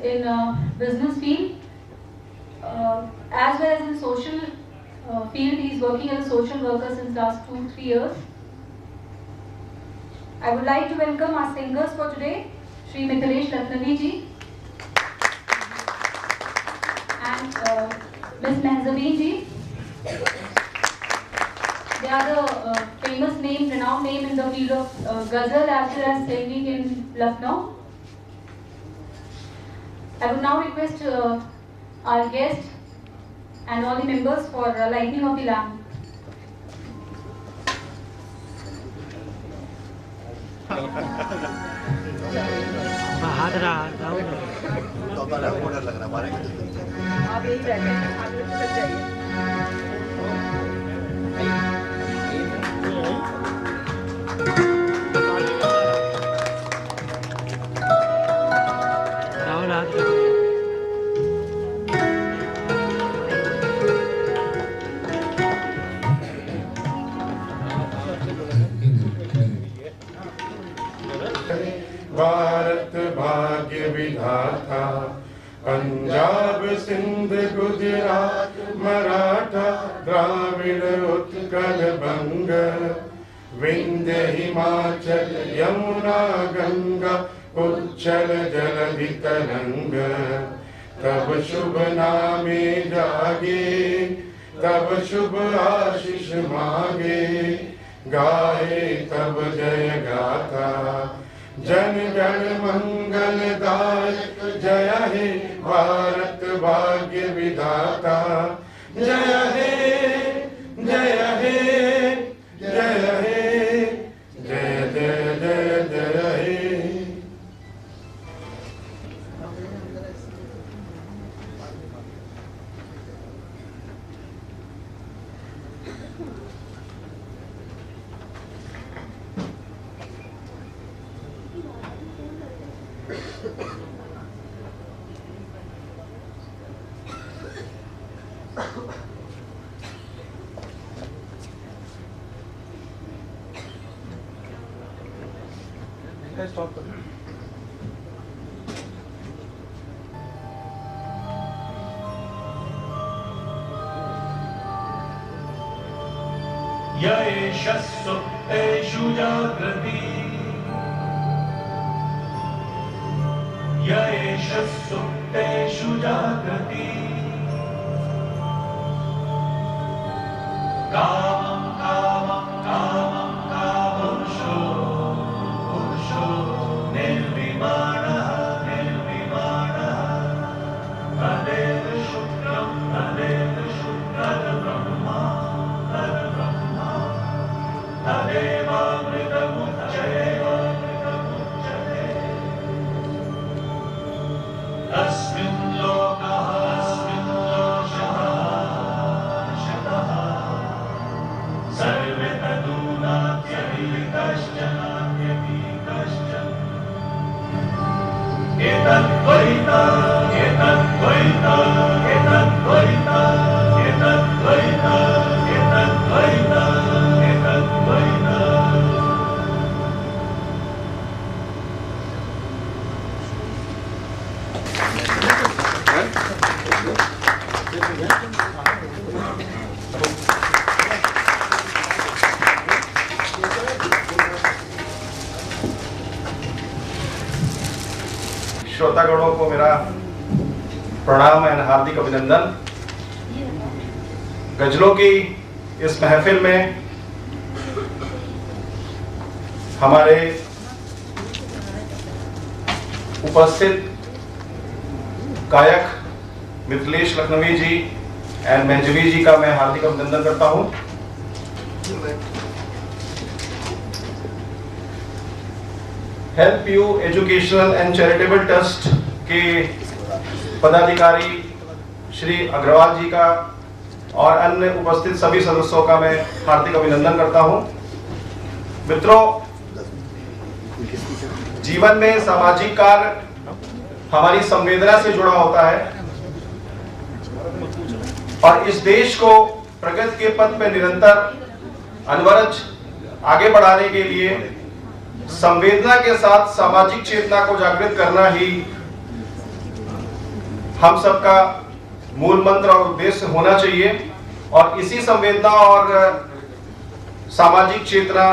in business field as well as in social field. He is working as a social worker since last 2-3 years. I would like to welcome our singers for today, Shri Mithilesh Lakhnavi ji and Ms. Mehzabeen ji. They are the famous name, renowned name in the field of ghazal as well as singing in Lucknow. I would now request our guest and all the members for lighting of the lamp. Bharat भाग्य विधाता, पंजाब सिंध गुजरात मराठा द्राविड़ उत्कल बंग, विंध्य हिमाचल यमुना गंगा उच्चल जलधि तरंग। तब शुभ नामे जागे, तब शुभ आशीष मांगे, गाए तब जय गाथा। जन गण मंगल दायक जय हे भारत भाग्य विधाता। जय हे जय हे जय हे जय जय जय जय हे। यशस्सु तेषु जागृति, यशस्सु तेषु जागृति। कामं कामं कामं कापुरुषो पुरुषो निर्विमानः निर्विमानः। तदेव शुक्रं तदेव शुक्रब्रह्मा तद्ब्रह्मा। तदेवामृतमुच्यते अस्मिन् लोकः अस्मिन् लोकः शतः सर्वे तदूनात्यपि कश्चन कश्चन। एतद्द्वैता एतद्द्वैता एतद्द्वैता एतद्द्वैता एतद्द्वैता एतद्द्वैता। श्रोतागणों को मेरा प्रणाम एवं हार्दिक अभिनंदन। गजलों की इस महफिल में हमारे उपस्थित गायक मिथिलेश लखनवी जी एंड मेहजबी जी का मैं हार्दिक अभिनंदन करता हूं। Help you educational and charitable trust के पदाधिकारी श्री अग्रवाल जी का और अन्य उपस्थित सभी सदस्यों का मैं हार्दिक अभिनंदन करता हूं। मित्रों, जीवन में सामाजिक कार्य हमारी संवेदना से जुड़ा होता है और इस देश को प्रगति के पथ पर निरंतर अनवरत आगे बढ़ाने के लिए संवेदना के साथ सामाजिक चेतना को जागृत करना ही हम सबका मूल मंत्र और उद्देश्य होना चाहिए और इसी संवेदना और सामाजिक चेतना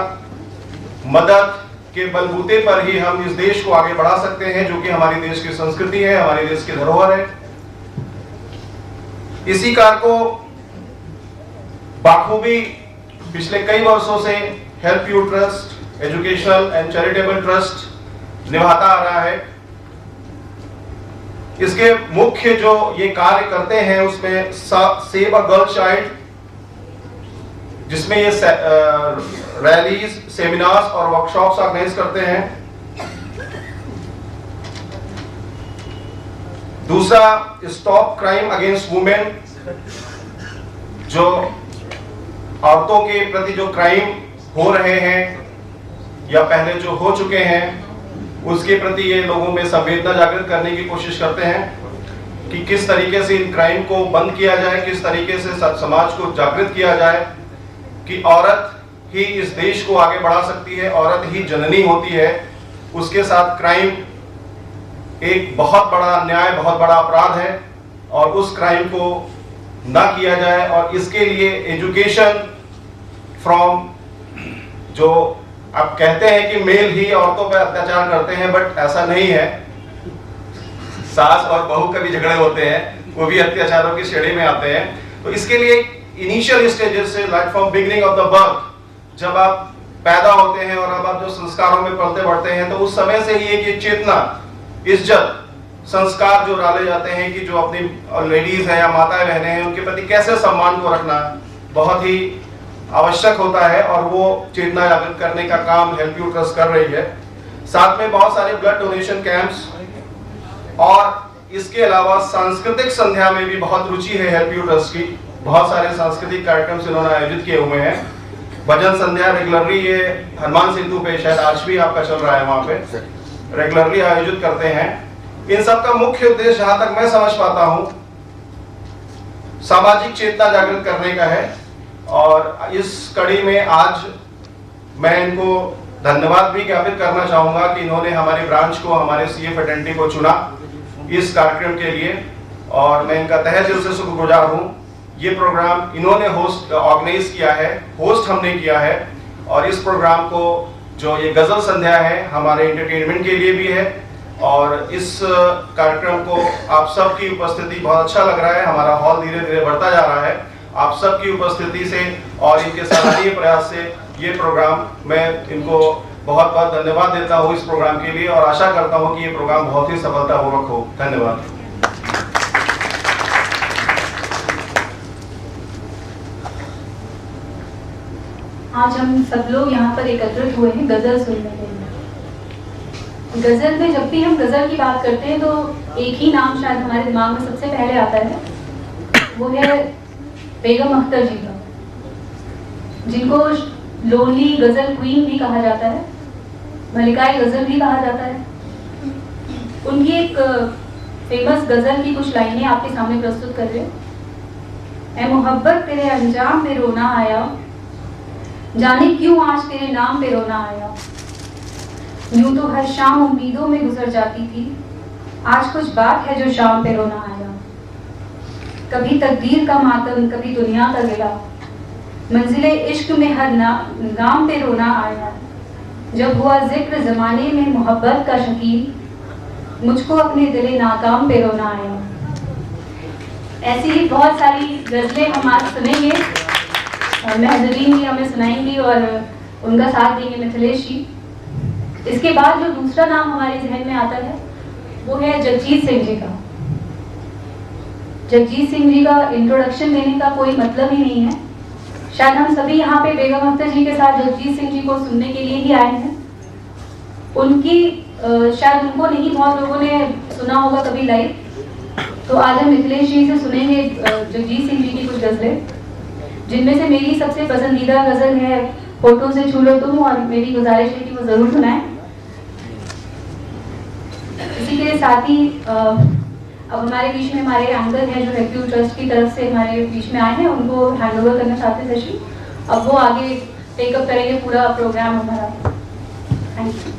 मदद के बलबूते पर ही हम इस देश को आगे बढ़ा सकते हैं, जो कि हमारे देश की संस्कृति है, हमारे देश की धरोहर है। इसी कार्य को बाखूबी पिछले कई वर्षों से help you trust, educational and charitable trust निभाता आ रहा है। इसके मुख्य जो ये कार्य करते हैं उसमें सेव अ गर्ल चाइल्ड, जिसमें ये रैलीज, सेमिनार्स और वर्कशॉप्स ऑर्गेनाइज करते हैं। दूसरा, स्टॉप क्राइम अगेंस्ट वुमेन, जो औरतों के प्रति जो क्राइम हो रहे हैं या पहले जो हो चुके हैं उसके प्रति ये लोगों में संवेदना जागृत करने की कोशिश करते हैं कि किस तरीके से इन क्राइम को बंद किया जाए, किस तरीके से समाज को जागृत किया जाए कि औरत ही इस देश को आगे बढ़ा सकती है, औरत ही जननी होती है। उसके साथ क्राइम एक बहुत बड़ा अन्याय, बहुत बड़ा अपराध है और उस क्राइम को ना किया जाए। और इसके लिए एजुकेशन फ्रॉम, जो आप कहते हैं कि मेल ही औरतों पर अत्याचार करते हैं, बट ऐसा नहीं है। सास और बहू के भी झगड़े होते हैं, वो भी अत्याचारों की श्रेणी में आते हैं। तो इसके लिए इनिशियल स्टेजेस से, like from beginning of the birth, जब आप पैदा होते हैं और अब आप जो संस्कारों में पलते बढ़ते हैं, तो उस समय से ही एक चेतना, इज्जत, संस्कार जो डाले जाते हैं कि जो अपनी लेडीज हैं या माताएं बहनें हैं उनके प्रति कैसे सम्मान को रखना बहुत ही आवश्यक होता है और वो चेतना जागृत करने का काम हेल्प यू ट्रस्ट कर रही है। साथ में बहुत सारे ब्लड डोनेशन कैंप्स और इसके अलावा सांस्कृतिक संध्या में भी बहुत रुचि है हेल्प यू ट्रस्ट की। बहुत सारे सांस्कृतिक कार्यक्रम इन्होंने आयोजित किए हुए हैं। भजन संध्या रेगुलरली, ये हनुमान सेतु पे शायद आज भी आपका चल रहा है, वहां पे रेगुलरली आयोजित करते हैं। इन सब का मुख्य उद्देश्य, जहां तक मैं समझ पाता हूं, सामाजिक चेतना जागृत करने का है। और इस कड़ी में आज मैं इनको धन्यवाद भी ज्ञापित करना चाहूंगा कि इन्होंने हमारे ब्रांच को, हमारे सीएफ अटेंडी को चुना इस कार्यक्रम के लिए और मैं इनका तहे दिल से शुक्रगुजार हूं। ये प्रोग्राम इन्होंने होस्ट ऑर्गेनाइज किया है, होस्ट हमने किया है और इस प्रोग्राम को जो ये गजल संध्या है हमारे एंटरटेनमेंट के लिए भी है और इस कार्यक्रम को आप सबकी उपस्थिति बहुत अच्छा लग रहा है। हमारा हॉल धीरे धीरे बढ़ता जा रहा है। आप सबकी उपस्थिति से और इनके सराहनीय प्रयास से ये प्रोग्राम, मैं इनको बहुत बहुत धन्यवाद देता हूँ इस प्रोग्राम के लिए और आशा करता हूँ कि ये प्रोग्राम बहुत ही सफलतापूर्वक हो। धन्यवाद। आज हम सब लोग यहाँ पर एकत्रित हुए हैं गजल सुनने के लिए। गजल में जब भी हम गजल की बात करते हैं तो एक ही नाम शायद हमारे दिमाग में सबसे पहले आता है, वो है बेगम अख्तर जी का, जिनको लोनली गजल क्वीन भी कहा जाता है, मलिकाए गजल भी कहा जाता है। उनकी एक फेमस गजल की कुछ लाइनें आपके सामने प्रस्तुत कर रहे हैं। ऐ मोहब्बत तेरे अंजाम में रोना आया, जाने क्यों आज तेरे नाम पे रोना आया। यूं तो हर शाम उम्मीदों में गुजर जाती थी, आज कुछ बात है जो शाम पे रोना आया। कभी तकदीर का मातम, कभी दुनिया का गिला, मंजिले इश्क में हर नाम पे रोना आया। जब हुआ जिक्र जमाने में मोहब्बत का शकील, मुझको अपने दिले नाकाम पे रोना आया। ऐसी ही बहुत सारी गजलें हम आज सुनेंगे, महजरीन भी हमें सुनाएंगी और उनका साथ देंगे मिथिलेश जी। इसके बाद जो दूसरा नाम हमारे जहन में आता है वो है जगजीत सिंह जी का। जगजीत सिंह जी का इंट्रोडक्शन देने का कोई मतलब ही नहीं है। शायद हम सभी यहाँ पे बेगम अख्तर जी के साथ जगजीत सिंह जी को सुनने के लिए ही आए हैं। उनकी शायद उनको नहीं बहुत लोगों ने सुना होगा कभी लाइव, तो आज हम मिथिलेश जी से सुनेंगे जगजीत सिंह जी की कुछ गजलें, जिनमें से मेरी सबसे पसंदीदा गजल है फोटो से छू लो तुम, और मेरी गुजारिश है कि वो जरूर सुनाएं। इसी के साथ ही अब हमारे बीच में हमारे एंकर हैं जो हेल्प यू ट्रस्ट की तरफ से हमारे बीच में आए हैं, उनको हैंड ओवर करना चाहते हैं सेशन। अब वो आगे टेकअप करेंगे पूरा प्रोग्राम हमारा। Thank you.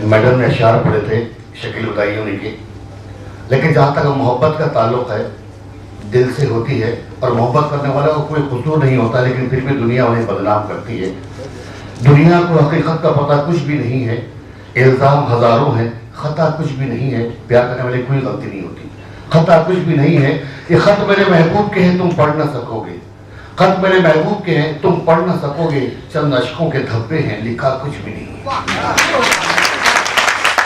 मैडम ने अशार पढ़े थे शकील उदाई होने के, लेकिन जहाँ तक मोहब्बत का ताल्लुक है दिल से होती है, और मोहब्बत करने वाला को कोई कसूर नहीं होता, लेकिन फिर भी दुनिया उन्हें बदनाम करती है। दुनिया को हकीकत का पता कुछ भी नहीं है, इल्ज़ाम हजारों हैं, खता कुछ भी नहीं है, प्यार करने वाले कोई गलती नहीं होती, खता कुछ भी नहीं है। ये खत मेरे महबूब के हैं तुम पढ़ ना सकोगे, खत मेरे महबूब के हैं तुम पढ़ ना सकोगे, चंद अशकों के धब्बे हैं लिखा कुछ भी नहीं है।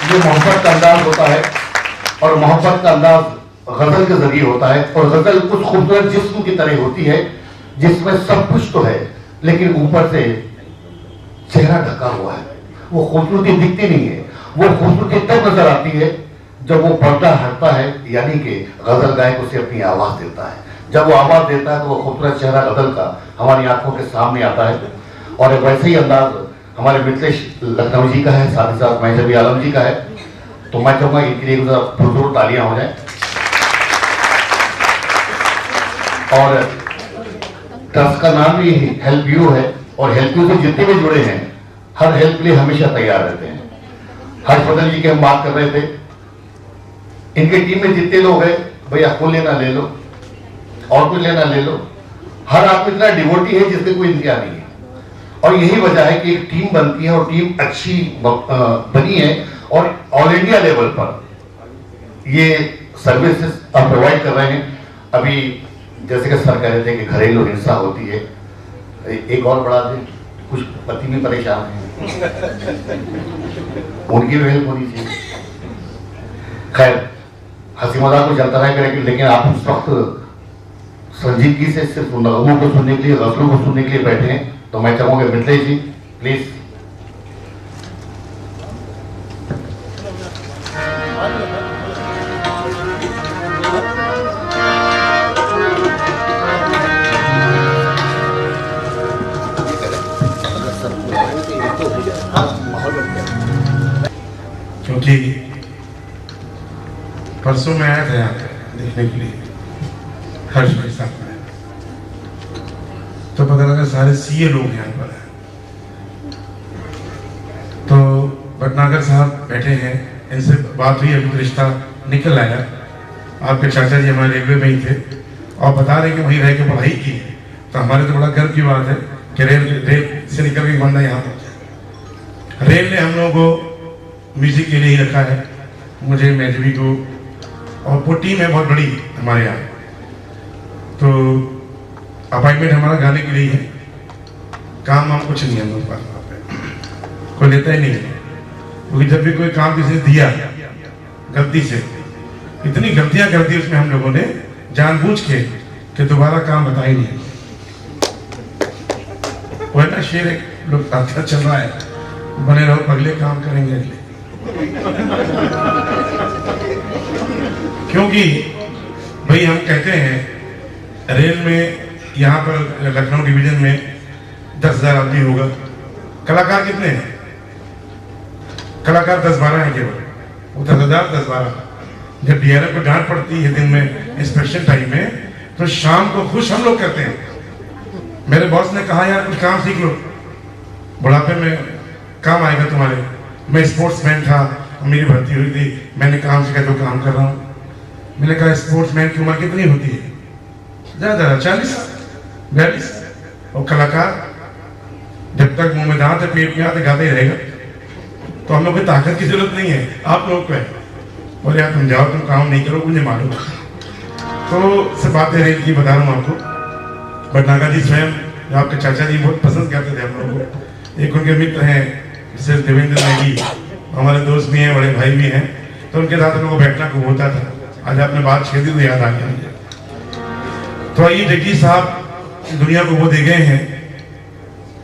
ये मोहब्बत का अंदाज होता है, और मोहब्बत का अंदाज गजल के जरिए होता है, और गजल कुछ खूबसूरत जिस्म की तरह होती है जिसमें सब कुछ तो है लेकिन ऊपर से चेहरा ढका हुआ है, वो खूबसूरती दिखती नहीं है। वो खूबसूरती तब नजर आती है जब वो पर्दा हटता है, यानी कि गजल गायक उसे अपनी आवाज देता है। जब वो आवाज देता है तो वो खूबसूरत चेहरा गजल का हमारी आंखों के सामने आता है। और वैसे ही अंदाज हमारे मिथिलेश लखनऊ जी का है, साथ ही साथ महजबी आलम जी का है। तो मैं चाहूंगा इनके लिए पुरजोर तालियां हो जाए। और ट्रस्ट का नाम भी हेल्प यू है, और हेल्प यू से जितने भी जुड़े हैं हर हेल्प के लिए हमेशा तैयार रहते हैं। हर्षवर्धन जी की हम बात कर रहे थे, इनके टीम में जितने लोग हैं, भैया फूल लेना ले लो और कुछ लेना ले लो, हर आदमी इतना डिवोटी है जिससे कोई इंतजार नहीं है। और यही वजह है कि एक टीम बनती है, और टीम अच्छी बनी है, और ऑल इंडिया लेवल पर ये सर्विसेज आप प्रोवाइड कर रहे हैं। अभी जैसे कि सर कह रहे थे कि घरेलू हिंसा होती है, एक और बढ़ा दें, कुछ पति भी परेशान हैं, उनकी भी हेल्प होनी चाहिए। खैर हंसी मजाक को चलता रहा करें, लेकिन आप उस वक्त संजीदगी से सिर्फ नगमों को सुनने के लिए, गजलों को सुनने के लिए बैठे हैं। तो मैं चाहूंगा मिथिलेश जी प्लीज। क्योंकि परसों मैं आया था यहाँ पे देखने के लिए, हर्ष भाई साहब में, तो पता लगा सारे सीए लोग यहाँ पर हैं। तो भटनागर साहब बैठे हैं, इनसे बात हुई, अभी तो रिश्ता निकल आया। आपके चाचा जी हमारे रेलवे में ही थे और बता रहे कि वहीं रह के पढ़ाई की है। तो हमारे तो बड़ा गर्व की बात है कि रेल से निकल के बंदा यहाँ पहुंचा। रेल ने हम लोगों को म्यूजिक के लिए ही रखा है, मुझे महजबी को, और वो टीम है बहुत बड़ी हमारे यहाँ। तो अपॉइंटमेंट हमारा गाने के लिए है, काम वाम कुछ नहीं है हम लोग पास, वहाँ पे कोई लेता ही नहीं है। क्योंकि जब भी कोई काम किसी ने दिया गलती से, इतनी गलतियां कर दी उसमें हम लोगों ने जानबूझ के कि दोबारा काम बता ही नहीं। वो है ना शेर, एक लोग अच्छा चल रहा है, बने रहो पगले, काम करेंगे अगले। क्योंकि भाई हम कहते हैं रेल में यहाँ पर लखनऊ डिवीजन में 10,000 आदमी होगा, कलाकार कितने हैं? कलाकार 10-12 हैं केवल, वो 10,000 10-12। जब डीआरएफ को डांट पड़ती है दिन में इंस्पेक्शन टाइम में, तो शाम को खुश हम लोग करते हैं। मेरे बॉस ने कहा यार कुछ काम सीख लो, बुढ़ापे में काम आएगा तुम्हारे। मैं स्पोर्ट्समैन था, मेरी भर्ती हुई थी, मैंने काम सीखा तो काम कर रहा हूँ। मैंने कहा स्पोर्ट्समैन की उम्र कितनी होती है? ज़्यादा 40-42। और कलाकार जब तक मुंह में दांत है, पेट में आते गाते ही रहेगा। तो हम लोग को ताकत की जरूरत नहीं है, आप लोग को है। और यार तुम जाओ, तुम काम नहीं करो, मुझे मालूम। तो सब बातें रेल की बता रहा हूँ आपको। भटनागर जी स्वयं, जो आपके चाचा जी बहुत पसंद करते थे हम लोगों को, एक उनके मित्र हैं मिसेस देवेंद्र नेगी, हमारे दोस्त भी हैं, बड़े भाई भी हैं। तो उनके साथ हम लोग को बैठना खूब होता था। आज आपने बात छेड़ दी तो याद आ गया मुझे। तो आइए, जगजीत साहब दुनिया को वो दे गए हैं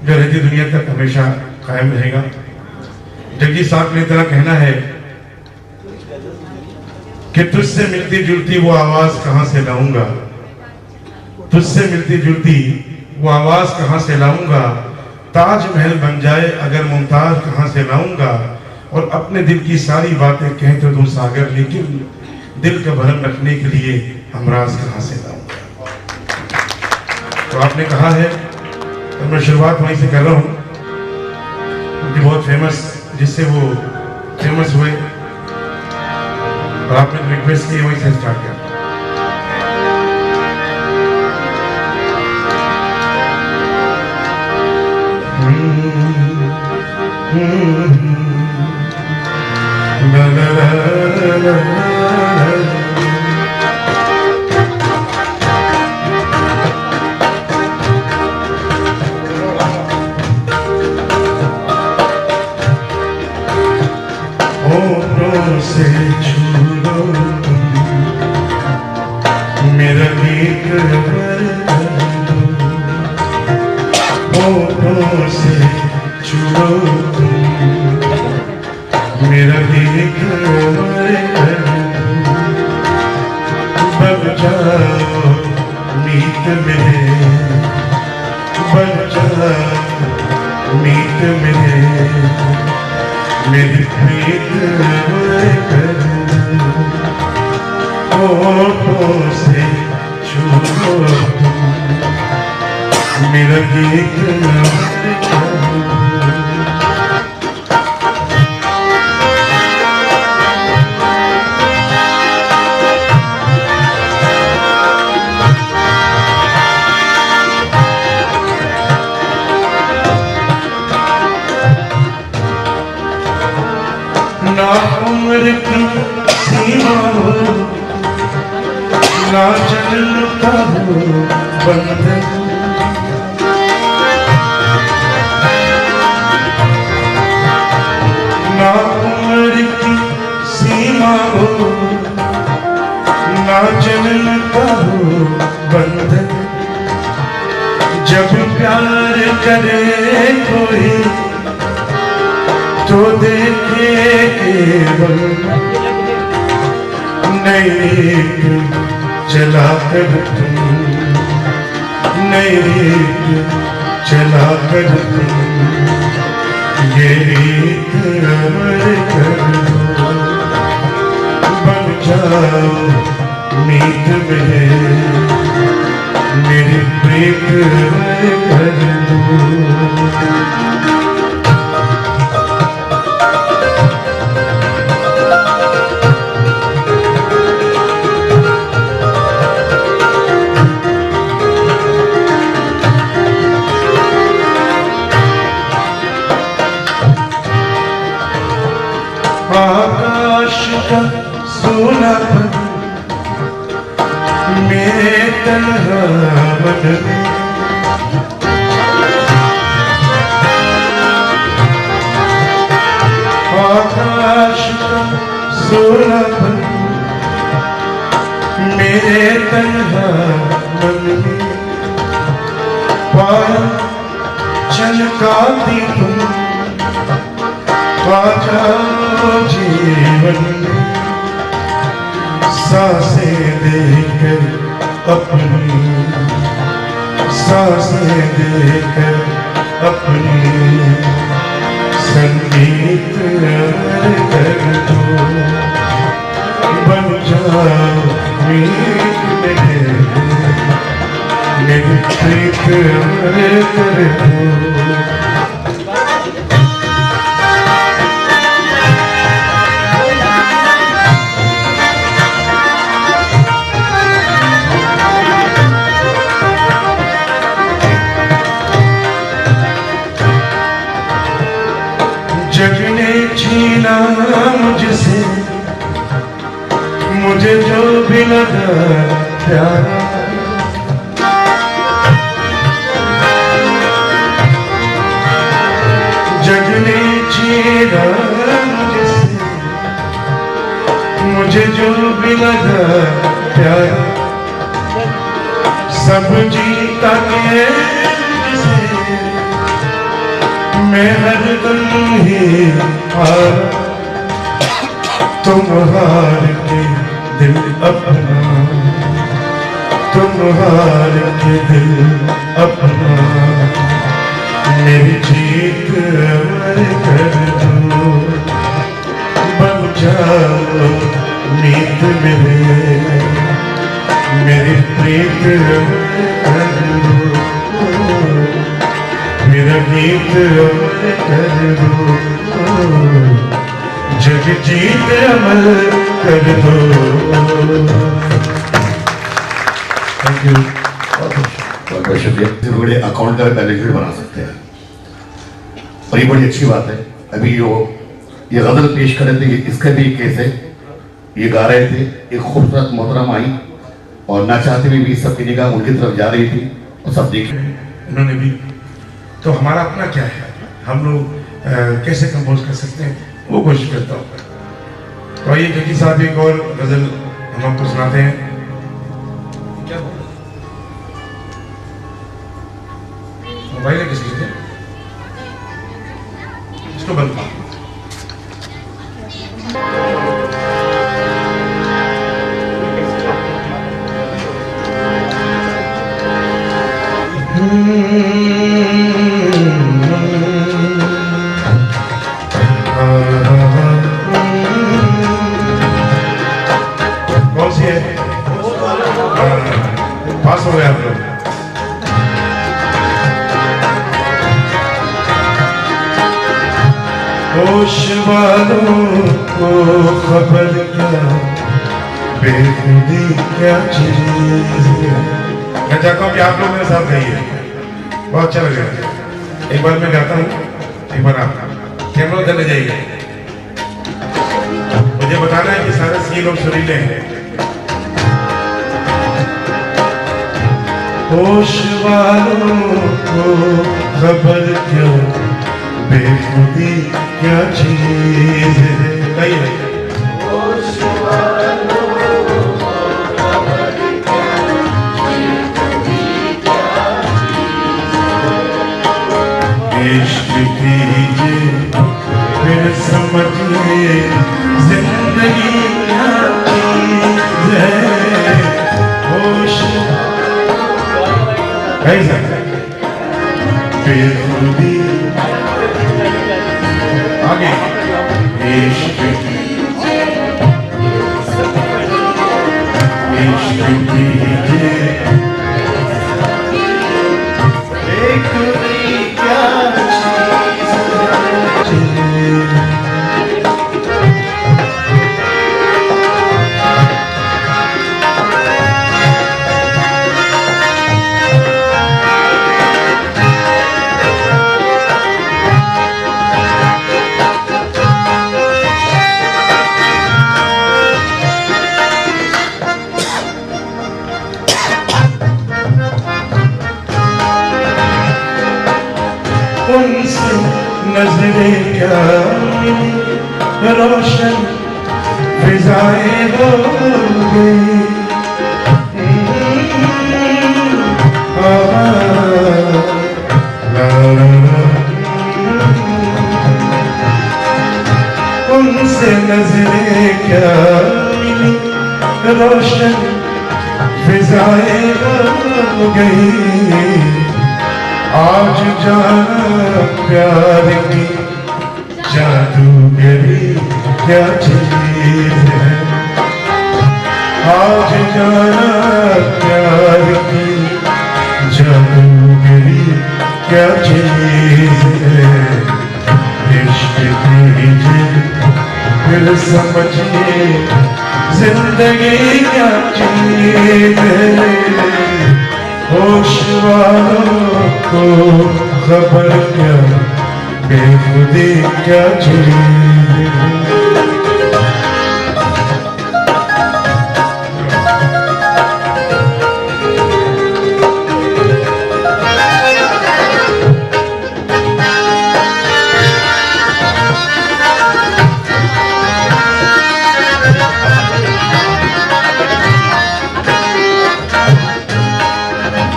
जो रहती दुनिया तक हमेशा कायम रहेगा। जगजीत साहब ने इतना कहना है कि तुझसे मिलती जुलती वो आवाज कहां से लाऊंगा, तुझसे मिलती जुलती वो आवाज कहां से लाऊंगा, ताजमहल बन जाए अगर मुमताज कहां से लाऊंगा, और अपने दिल की सारी बातें कह तो दूं सागर, लेकिन दिल का भरम रखने के लिए हमराज कहां से लाऊंगा। तो आपने कहा है तो मैं शुरुआत वहीं से कर रहा हूं, क्योंकि बहुत फेमस, जिससे वो फेमस हुए और आपने रिक्वेस्ट की वहीं से स्टार्ट किया। La la la la la से छू लो मेरा गीत होठों से छू लो मेरा गीत बन जाओ मीत मेरे बन जाओ मीत मेरे मेरी प्रीत होठों से छू लो मेरा गीत ना उम्र की सीमा हो ना जन्म का हो बंधन ना उम्र की सीमा हो ना जन्म का हो बंधन जब प्यार करे कोई तो देखे केवल नहीं चला कर तुम नहीं चला कर तुम ये रीत अमर कर दो बन जाओ मीत मेरी प्रीत अमर कर दो। आकाश का सोनापन मेरे तन्हा मन में आकाश का सोनापन मेरे तन्हा मन में पायल चलकाती तुम आ जाओ जीवन सांसें देकर अपनी सांसें देकर अपनी संगीत कर दो बन जाओ मीत मेरी प्रीत कर दो। जग ने छीना मुझसे मुझे जो भी लगा प्यारा जग ने छीना मुझसे मुझे जो भी लगा प्यारा सब जीता के मैं हरदम ही हार तुम हार के दिल अपना तुम हार के दिल अपना मेरी जीत अमर कर दो बन जाओ मीत मेरी प्रीत अमर कर दो मेरा गीत अमर कर दो जग जीत अमल कर दो। Thank you. बहुत बहुत शुक्रिया। बड़े अकाउंट का मैनेजमेंट बना सकते हैं और ये बड़ी अच्छी बात है। अभी ये गजल पेश कर रहे थे, इसका भी एक केस है। ये गा रहे थे, एक खूबसूरत मोहतरम आई और ना चाहते हुए भी सबकी निगाह उनकी तरफ जा रही थी और सब देख उन्होंने भी। तो हमारा अपना क्या है, हम लोग कैसे कंपोज कर सकते हैं, वो कोशिश करता हूँ। तो आइए जकी साहब एक और गजल हम आपको सुनाते हैं। क्या मोबाइल है किसके लिए, इसको बंद कर। कौन सी है? पास हो गए आप लोग। होश वालों को खबर क्या, बेखुदी क्या चीज है। मैं चाहता हूँ कि आप लोग मेरे साथ गाइए, बहुत अच्छा लगेगा। एक बार मैं गाता हूँ, एक बार आप कैमरा उधर ले जाइए। मुझे बताना है कि सारे सी लोग सुरीले हैं। होश वालों को खबर क्या, बेखुदी क्या चीज है। गाइए। इश्क कीजिए फिर समझिए जिंदगी क्या चीज है। होश कैसा बेखुदी आगे। इश्क कीजिए बेखुदी क्या उनसे नजरें क्या रोशन फिजाएं हो गई। उनसे नजरें क्या रोशन फिजाएं हो गई। आज जाना प्यार की जादूगरी क्या चीज है। आज जाना प्यार की जादूगरी क्या चीज है। इश्क कीजिए फिर समझिए जिंदगी क्या चीज है। होश वालों को खबर क्या, बेखुदी क्या चीज है।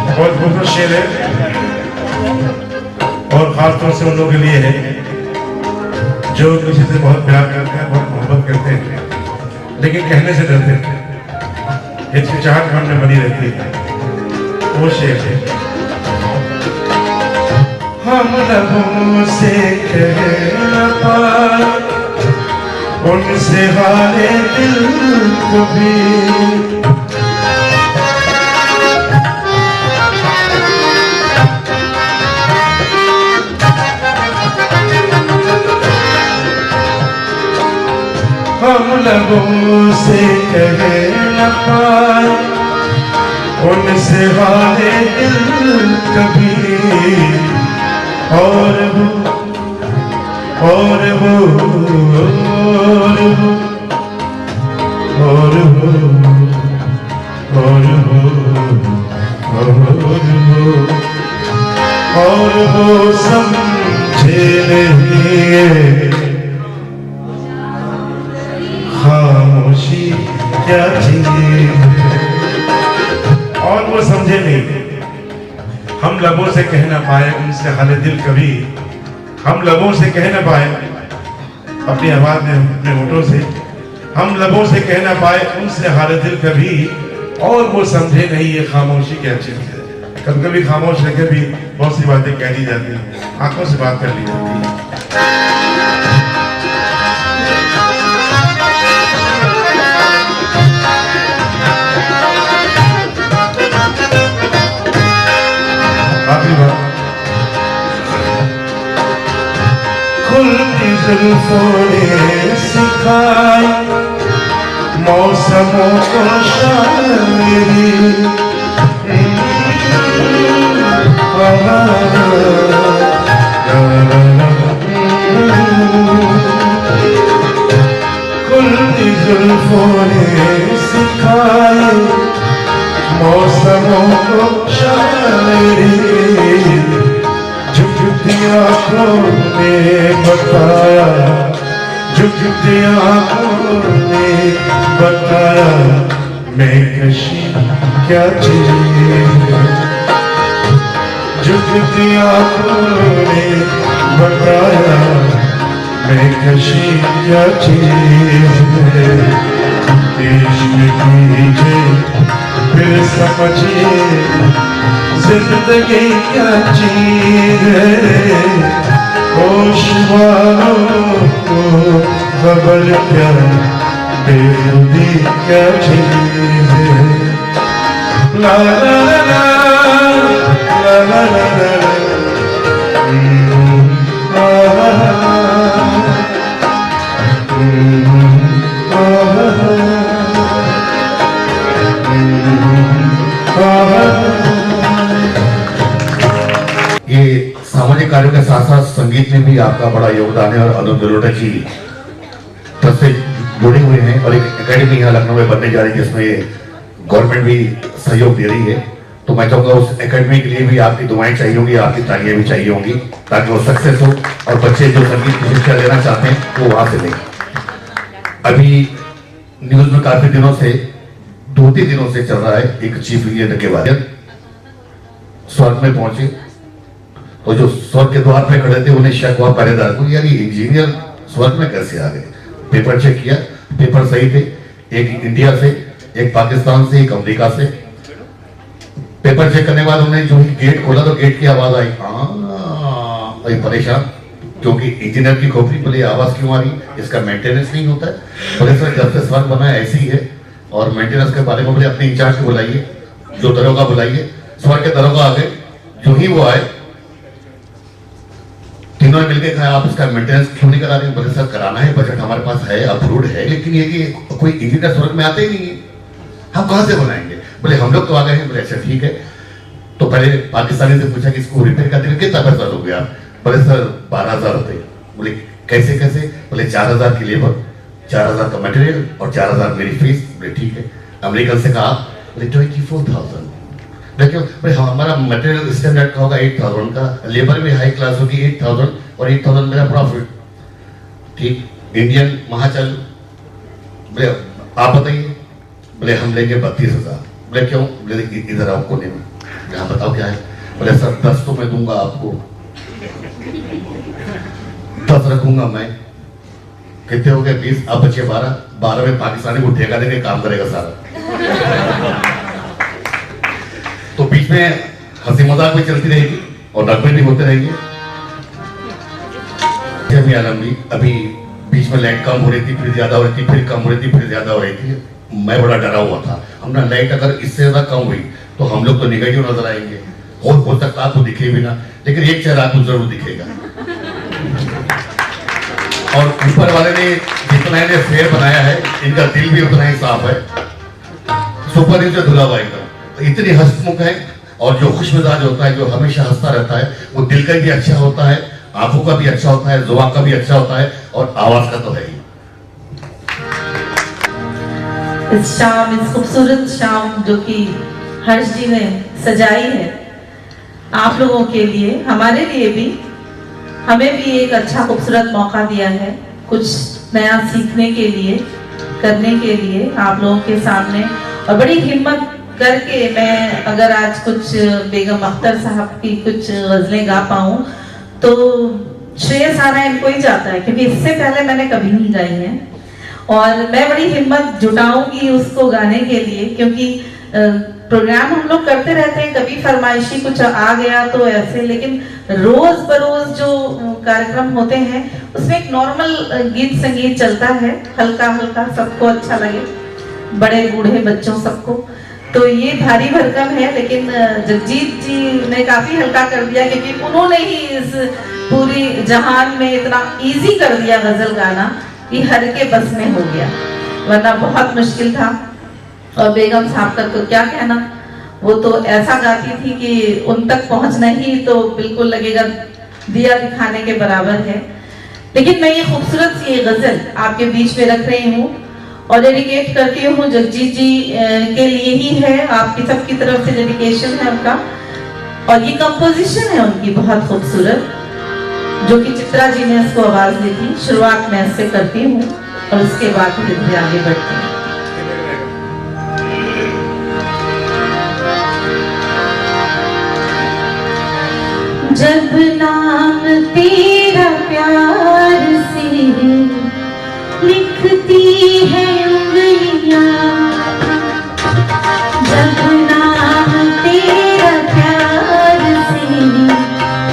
बहुत खूबसूरत शेर है और खासतौर से उन लोगों के लिए है जो किसी से बहुत प्यार करते हैं, बहुत मोहब्बत करते हैं, लेकिन कहने से डरते हैं। हिचकिचाहट मन में बनी रहती है। वो शेर है। हम लबों से कह न पाए उनसे हाले दिल को भी। उनसे हाले दिल कभी और वो और वो और वो और वो और वो समझे नहीं खामोशी क्या चीज और वो समझे नहीं। हम लबों से कह ना पाए उनसे हाले दिल कभी, हम लबों से कह ना पाए अपनी आवाज में अपने होठों से, हम लबों से कह ना पाए उनसे हाले दिल कभी और वो समझे नहीं ये खामोशी क्या चीज है। कभी कभी खामोश रह के भी बहुत सी बातें कह दी जाती हैं, आंखों से बात कर ली जाती है। आखिरी बात, खुलती जुल्फों ने सिखाई मौसमों को शायरी, खुलती जुल्फों ने सिखाई मौसमों को शायरी, झुकती आँखों ने बताया, झुकती आँखों ने बताया मैं कशी क्या चीज है। झुकती आँखों ने बताया मैं कशी क्या चीज है। इश्क कीजिए फिर समझिए जिंदगी क्या चीज है। होश वालों को खबर क्या बेखुदी क्या चीज है। ला ला ला ला ला ला ला ला ये सामाजिक कार्यों के साथ साथ संगीत में भी आपका बड़ा योगदान है और अनूप जलोटा जी ट्रस्ट से जुड़े हुए हैं और एक एकेडमी यहाँ लखनऊ में बनने जा रही है जिसमें गवर्नमेंट भी सहयोग दे रही है। तो मैं चाहूंगा उस एकेडमी के लिए भी आपकी दुआएं चाहिए होंगी, आपकी तालियां भी चाहिए होंगी ताकि वो सक्सेस हो और बच्चे जो संगीत की शिक्षा लेना चाहते हैं वो वहां से लें। अभी न्यूज में काफी दिनों से 2-3 दिनों से चल रहा है एक चीफ इंजीनियर के बाद स्वर्ग में पहुंचे तो जो स्वर्ग के द्वार पे खड़े थे उन्हें शक हुआ पहरेदार को, यार ये इंजीनियर स्वर्ग में कैसे आ गए। पेपर चेक किया, पेपर सही थे, एक इंडिया से, एक पाकिस्तान से, एक अमेरिका से। पेपर चेक करने के बाद उन्होंने जो गेट खोला तो गेट की आवाज आई, हाँ परेशान क्योंकि इंजीनियर की खोपड़ी बोले आवाज क्यों आ रही, इसका मेंटेनेंस नहीं होता है। बोले सर जब से स्वर्ग बना है ऐसी ही है और मेंटेनेंस के बारे में बोले अपने इंचार्ज को बुलाइए, जो दरोगा बुलाइए। स्वर्ग के दरोगा आ गए, जो ही वो आए तीनों ने मिलकर कहा आप इसका मेंटेनेंस क्यों नहीं करा रहे। बोले सर कराना है, बजट हमारे पास है, अप्रूव्ड है, लेकिन ये कि कोई इंजीनियर स्वर्ग में आते ही नहीं है, हम कहां से बनाएंगे। बोले हम लोग तो आ गए हैं। बोले अच्छा ठीक है। तो पहले पाकिस्तानी से पूछा कि इसको रिपेयर करने में कितना पैसा हो गया। बोले सर 12,000 रुपये। बोले कैसे कैसे। बोले 4,000 की लेबर, 4,000 का मटेरियल और 4,000 मेरी फीस। बोले ठीक है। अमेरिकन से कहा, बोले 24,000। देखिए भाई हमारा मटेरियल स्टैंडर्ड का होगा 8,000 का, लेबर भी हाई क्लास होगी 8,000 और 8,000 मेरा प्रॉफिट। ठीक, इंडियन महाचल। बोले आप बताइए। बोले हम लेंगे 32,000। बोले क्यों। बोले इधर आओ कोने में। यहाँ बताओ क्या है। बोले सर 10 तो मैं दूंगा आपको, 10 रखूंगा मैं। कितने हो गए 20, अब बचे 12 में पाकिस्तानी को ठेका देके काम करेगा सारा। तो बीच में हंसी मजाक भी चलती रहेगी और नगमे भी होते रहेंगे। अभी बीच में लाइट कम हो रही थी, फिर ज्यादा हो रही थी, फिर कम हो रही थी, फिर ज्यादा हो रही थी। मैं बड़ा डरा हुआ था। हमने लाइट अगर इससे ज्यादा कम हुई तो हम लोग तो निगेटिव नजर आएंगे, हो सकता आपको दिखे भी ना, लेकिन एक चेहरा आपको जरूर दिखेगा। और ऊपर वाले ने जितना इन्हें फेयर बनाया है, इनका दिल भी उतना ही साफ है। सुपर नीचे धुला हुआ एकदम। इतनी हंसमुख है, और जो खुश मिजाज होता है, जो हमेशा हंसता रहता है, वो दिल का भी अच्छा होता है, आंखों का भी अच्छा होता है, जुबान का भी अच्छा होता है, और आवाज का तो है ही। इस शाम, इस खूबसूरत शाम जो कि हर्ष जी ने सजाई है आप लोगों के लिए, हमारे लिए भी, हमें भी एक अच्छा खूबसूरत मौका दिया है कुछ नया सीखने के लिए, करने के लिए आप लोगों के सामने। और बड़ी हिम्मत करके मैं अगर आज कुछ बेगम अख्तर साहब की कुछ गजलें गा पाऊं तो श्रेय सारा इनको ही जाता है, क्योंकि इससे पहले मैंने कभी नहीं गाई है। और मैं बड़ी हिम्मत जुटाऊंगी उसको गाने के लिए, क्योंकि प्रोग्राम हम लोग करते रहते हैं, कभी फरमाइशी कुछ आ गया तो ऐसे, लेकिन रोज बरोज जो कार्यक्रम होते हैं उसमें एक नॉर्मल गीत संगीत चलता है, हल्का हल्का, सबको अच्छा लगे, बड़े बूढ़े बच्चों सबको। तो ये भारी भरकम है, लेकिन जगजीत जी ने काफी हल्का कर दिया, क्योंकि उन्होंने ही इस पूरी जहान में इतना इजी कर दिया गजल गाना कि हर के बस में हो गया, वरना बहुत मुश्किल था। और बेगम साहब का तो क्या कहना, वो तो ऐसा गाती थी कि उन तक पहुंचना ही तो बिल्कुल लगेगा दिया दिखाने के बराबर है। लेकिन मैं ये खूबसूरत सी गजल आपके बीच में रख रही हूँ और डेडिकेट करती हूँ जगजीत जी के लिए ही है, आपकी सबकी तरफ से डेडिकेशन है उनका। और ये कंपोजिशन है उनकी बहुत खूबसूरत, जो कि चित्रा जी ने इसको आवाज दी थी। शुरुआत मैं इससे करती हूँ और उसके बाद फिर आगे बढ़ती हूँ। जब नाम तेरा प्यार से लिखती है उंगलियां, जब नाम तेरा प्यार से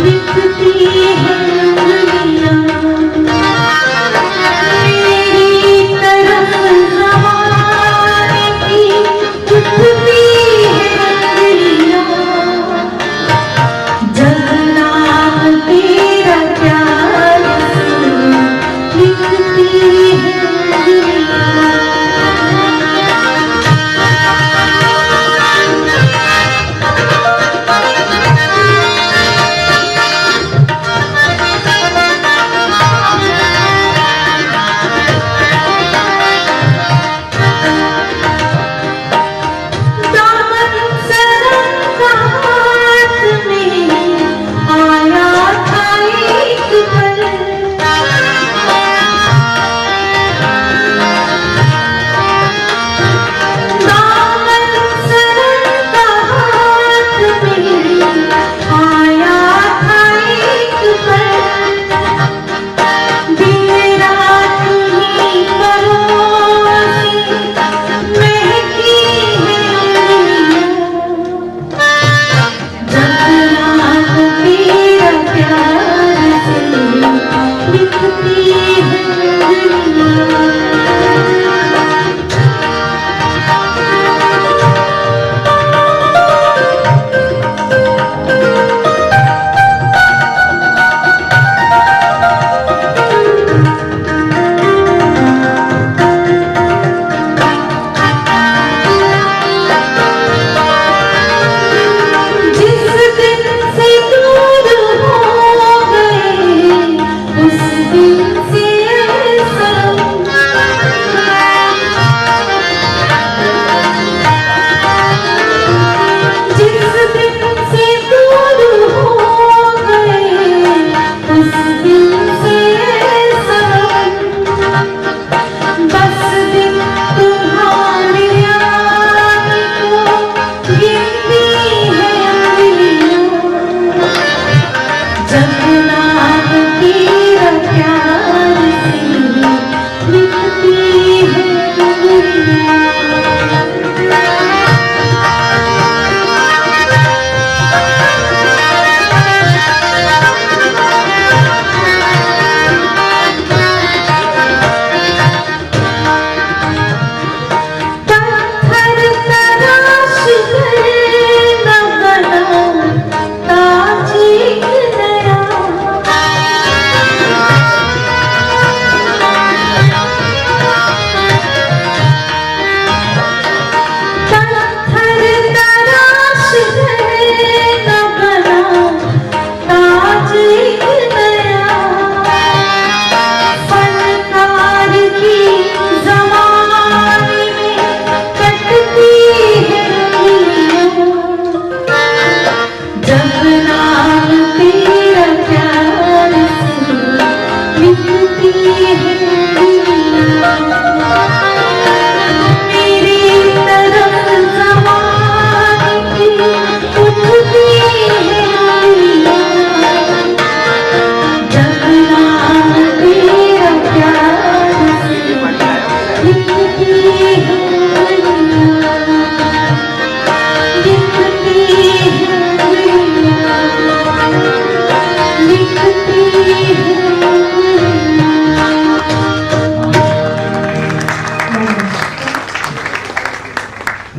लिखती है उंगलियां, मेरी तरफ ज़माने की उठती है उंगलियां, जब नाम तेरा प्यार से लिखती है उंगलियां।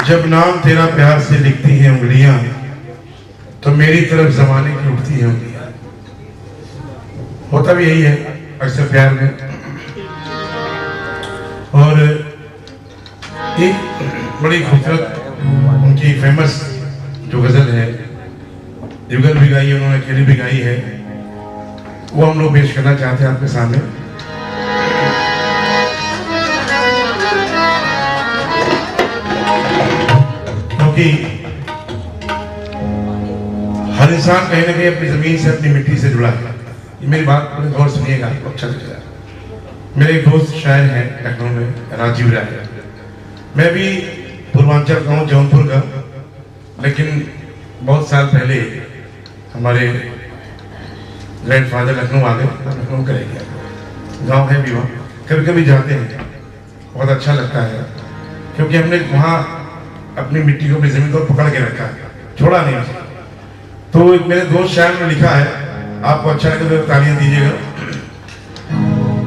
जब नाम तेरा प्यार से लिखती हैं उंगलियां, तो मेरी तरफ जमाने की उठती है उंगलियां। होता भी यही है अक्सर प्यार में। और एक बड़ी खूबसूरत उनकी फेमस जो गजल है, युगल भी गाई है उन्होंने, अकेली भी गाई है, वो हम लोग पेश करना चाहते हैं आपके सामने। क्योंकि हर इंसान कहीं ना कहीं अपनी जमीन से, अपनी मिट्टी से जुड़ा है। ये मेरी बात बड़े गौर सुनिएगा, आपको अच्छा लगेगा। मेरे एक दोस्त शायर हैं लखनऊ में, राजीव राय। मैं भी पूर्वांचल का हूँ, जौनपुर का, लेकिन बहुत साल पहले हमारे ग्रैंडफादर लखनऊ आ गए, लखनऊ का रह गया। गाँव है भी वहाँ, कभी कभी जाते हैं, बहुत अच्छा लगता है, क्योंकि हमने वहाँ अपनी मिट्टी को, अपनी जमीन को पकड़ के रखा है, छोड़ा नहीं। तो एक मेरे दोस्त शायर ने लिखा है, आपको अच्छा लगे तो तालियां दीजिएगा,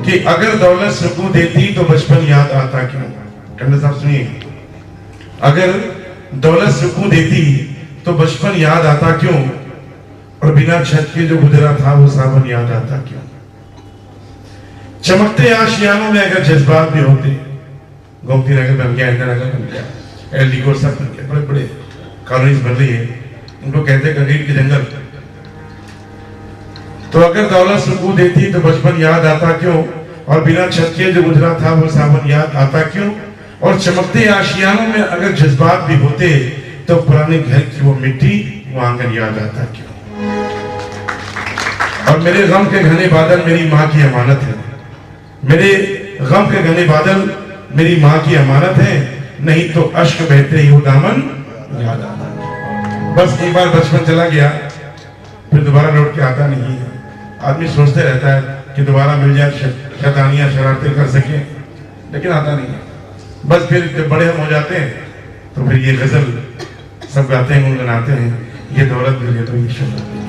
कि अगर दौलत सुकून देती तो बचपन याद आता क्यों। टंडन साहब सुनिए, अगर दौलत सुकून देती तो बचपन याद आता क्यों, और बिना छत के जो गुजरा था वो सावन याद आता क्यों। चमकते आशियानों में अगर जज्बात भी होते, गोमती नगर बन गया, इंदिरा नगर बन गया, एलडी कोर्ट सब बन गया, बड़े बड़े कॉलोनीज बन रही है, उनको कहते हैं कंक्रीट के जंगल। तो अगर दौलत सुकून देती तो बचपन याद आता क्यों, और बिना छत के जो गुजरा था वो सावन याद आता क्यों। और चमकते आशियानों में अगर जज्बात भी होते तो पुराने घर की वो मिट्टी, वो आंगन याद आता क्यों। और मेरे गम के घने बादल मेरी माँ की अमानत है, मेरे गम के घने बादल मेरी माँ की अमानत है, नहीं तो अश्क बहते ही वो दामन याद आता। बस एक बार बचपन चला गया, फिर दोबारा लौट के आता नहीं है। आदमी सोचते रहता है कि दोबारा मिल जाए, शैतानियां शरारतें कर सके, लेकिन आता नहीं है। बस फिर जब बड़े हम हो जाते हैं तो फिर ये गजल सब गाते हैं, गुनगुनाते हैं, ये दौलत मिले तो ये शोहरत मिले।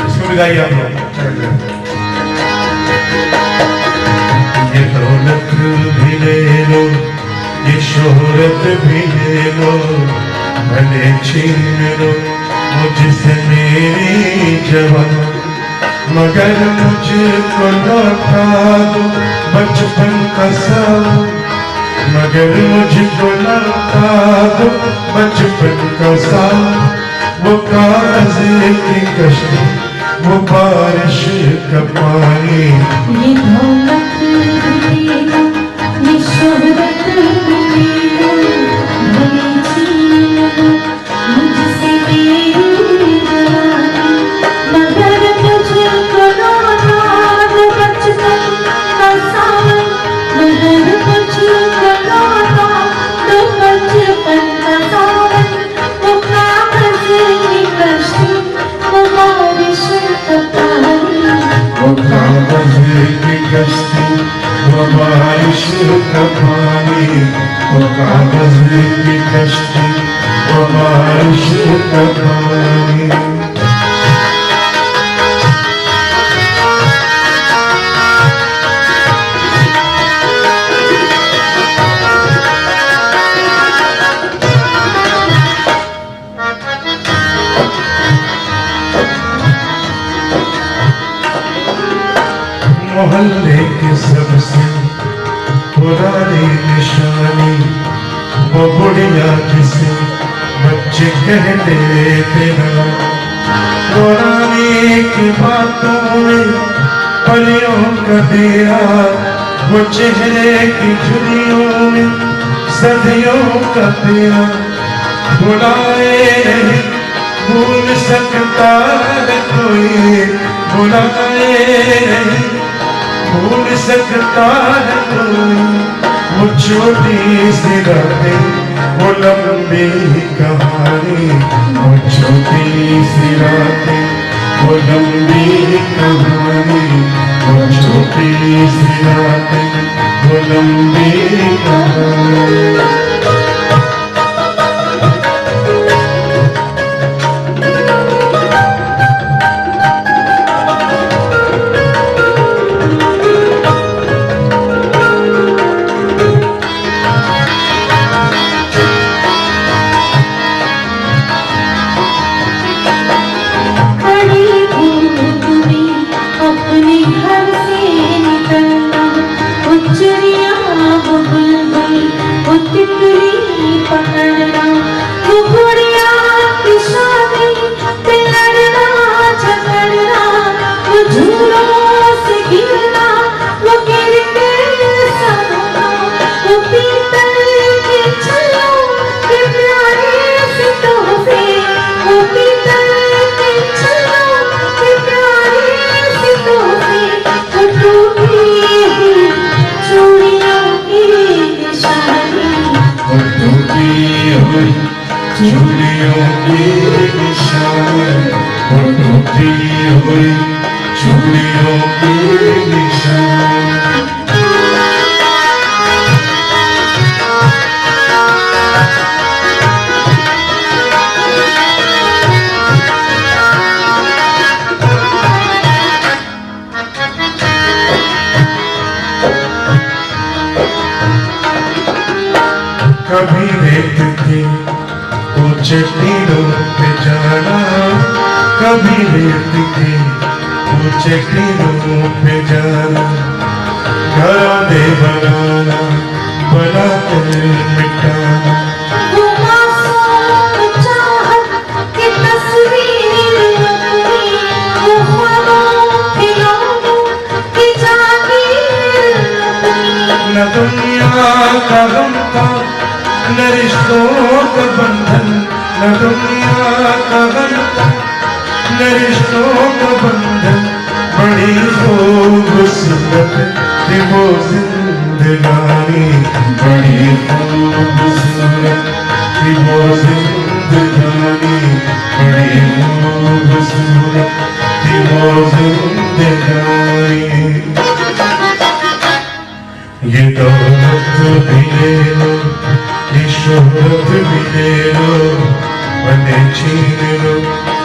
इसको भी गाइए आप लोग। ये दौलत भी ले लो, ये शोहरत भी ले लो, भले छीन लो मुझसे मेरी जवान, मगर मुझको लौटा दो बचपन का सब, मगर मुझको लौटा दो बचपन का साथ। वो कागज की कश्ती, वो बारिश का पानी, ये दौलत भी लो, ये शोहरत भी लो, भले छीन लो मुझसे मेरी जवानी, मगर मुझको लौटा दो बचपन का सावन, मगर मुझको लौटा दो बचपन का सावन। वो कागज की कश्ती, वो बारिश का पानी, वो कागज की कश्ती, वो बारिश का पानी, वो कागज की कश्ती, वो बारिश का पानी। मोहल्ले की सबसे पुरानी निशानी, बुढ़िया किसे बच्चे कह लेते ना, पुराने की बातों में परियों का डेरा, वो चेहरे की झुर्रियों में सदियों का तेरा, बुलाए नहीं भूल सकता है कोई, बुलाए नहीं भूल सकता है कोई, वो छोटी सी रातें, वो लंबी कहानी, वो छोटी सी रातें, वो लंबी कहानी, वो छोटी सी रातें, वो लंबी कहानी। चूड़ियों की निशान, वो टूटी हुई चूड़ियों की निशान। कभी रेत के ऊंचे टीलों पे जाना, कभी रेत के ऊंचे टीलों पे जाना, घराने बनाना, बना कर मिटाना। वो मासूम चाहत की तस्वीर अपनी, वो ख्वाबों के लोगों की जागीर अपनी। न दुनिया का गम था, न रिश्तों का बंधन, न दुनिया का गम था, न रिश्तों का बंधन, बड़ी खूबसूरत थी वो जिंदगानी, बड़ी खूबसूरत थी वो जिंदगानी, बड़ी खूबसूरत थी वो जिंदगानी। ये दौलत भी ले लो, ये शोहरत भी ले लो, बने छीन लो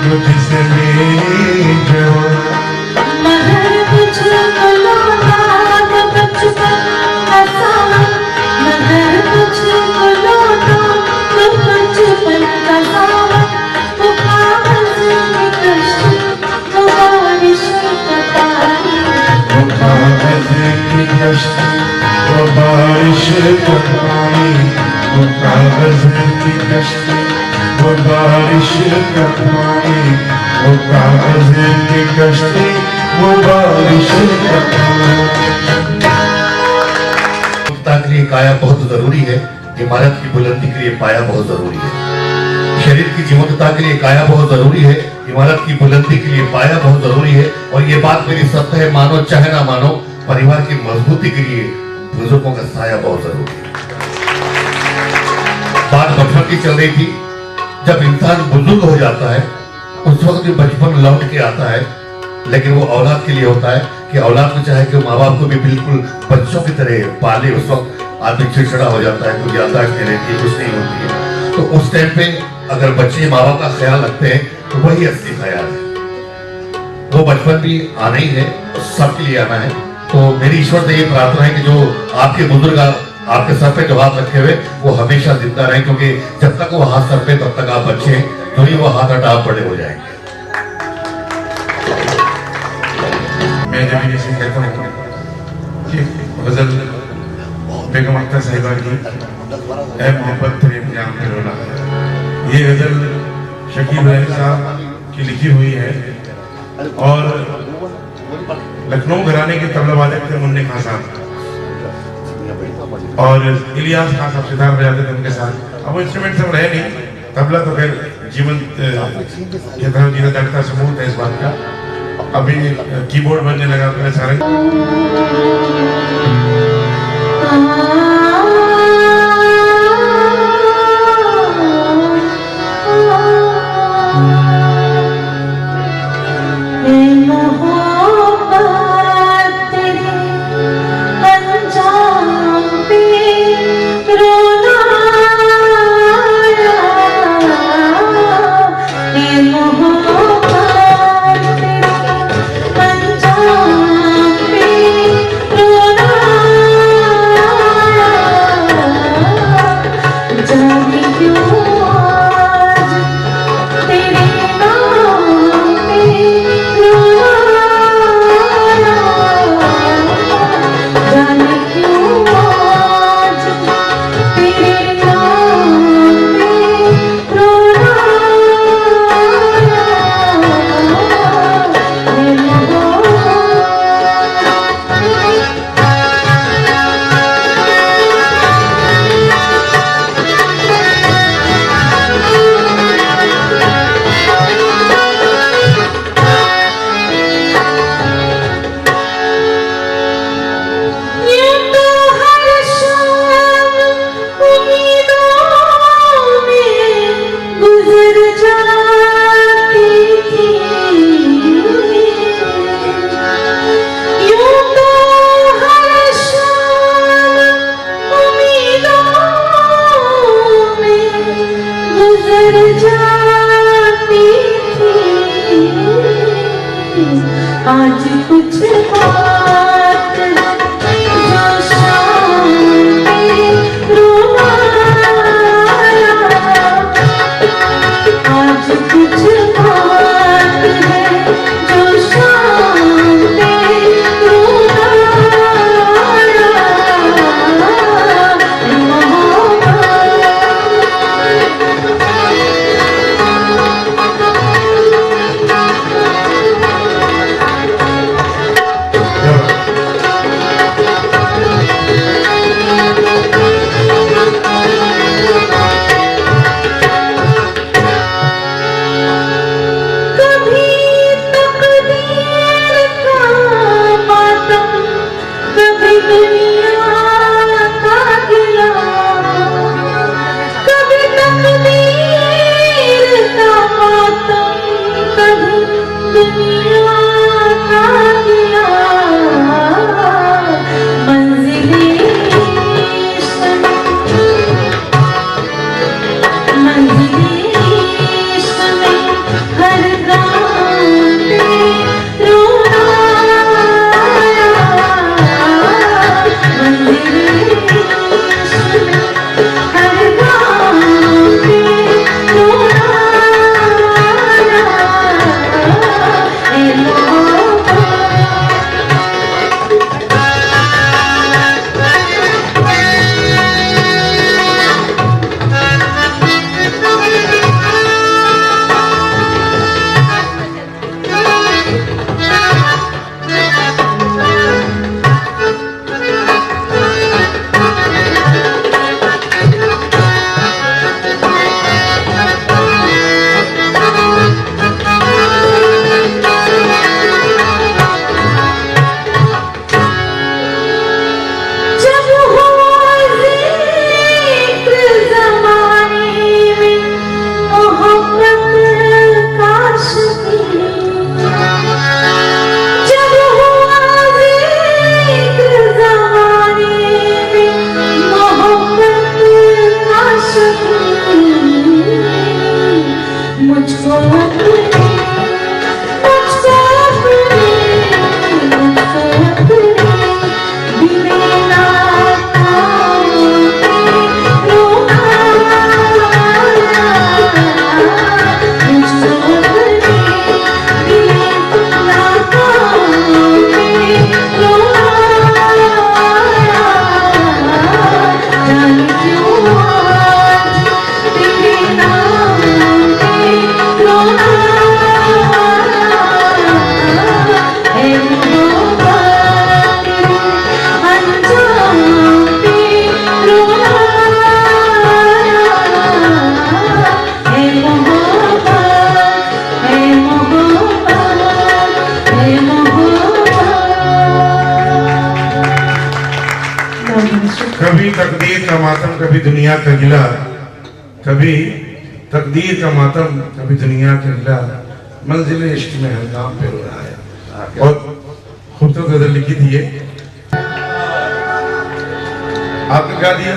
मुझसे मेरी जान। मगर तुझको लौटा दो बचपन का सावन, मगर तुझको लौटा दो बचपन का सावन। वो कागज की कश्ती, वो बारिश का पानी, वो कागज की कश्ती, वो बारिश का पानी, वो कागज की कश्ती, वो बारिश का पानी, वो कागज की कश्ती, वो बारिश का पानी। के लिए काया बहुत जरूरी है, इमारत की बुलंदी के लिए पाया बहुत जरूरी है। शरीर की जीवंतता के लिए काया बहुत जरूरी है, इमारत की बुलंदी के लिए पाया बहुत जरूरी है। और ये बात मेरी सत्य है, मानो चाहे ना मानो, परिवार की मजबूती के लिए बुजुर्गों का साया बहुत जरूरी है। बात बचपन की चल रही थी, जब इंसान बुजुर्ग हो जाता है उस वक्त भी बचपन लौट के आता है, लेकिन वो औलाद के लिए होता है कि औलाद को चाहे कि माँ बाप को भी बिल्कुल बच्चों की तरह पाले। उस वक्त आदमी चिड़चिड़ा हो जाता है, कोई याददाश्त नहीं रहती, कुछ नहीं होती है। तो उस टाइम पे अगर बच्चे माँ बाप का ख्याल रखते हैं तो वही असली ख्याल है। वो बचपन भी आना ही है, सबके लिए आना है। तो मेरी ईश्वर से ये प्रार्थना है कि जो आपके बुजुर्ग आपके सर पे जो हाथ रखे हुए वो हमेशा जिंदा रहे, क्योंकि जब तक वो हाथ सर पे तब तक आप बच्चे हैं, जो ही वो हाथ हटा आप बड़े हो जाएंगे। मैं जब इसे कहता हूँ कि गजल बेगम अख्तर साहिबा की ऐ मोहब्बत तेरे जाम पे रोना है। ये गजल शकील इब्राहिम साहब की लिखी हुई है और लखनऊ घराने के तबला वादक थे मुन्ने खान साहब और इलियास खान साहब सितार बजाते थे उनके साथ। अब वो इंस्ट्रूमेंट सब रहे नहीं, तबला तो खैर जीवन की तरह जीना जागता सबूत है इस बात का। अभी कीबोर्ड बनने लगा तो सारे आज कुछ बात जो शाम में रोना आज कुछ बात है जो शाम में रोना का मातम कभी दुनिया का गिला, कभी तकदीर का मातम कभी दुनिया का गिला, मंजिल इश्क में हंगाम पे रो रहा है। और खूबसूरत गजल लिखी थी ये, आपने गा दिया,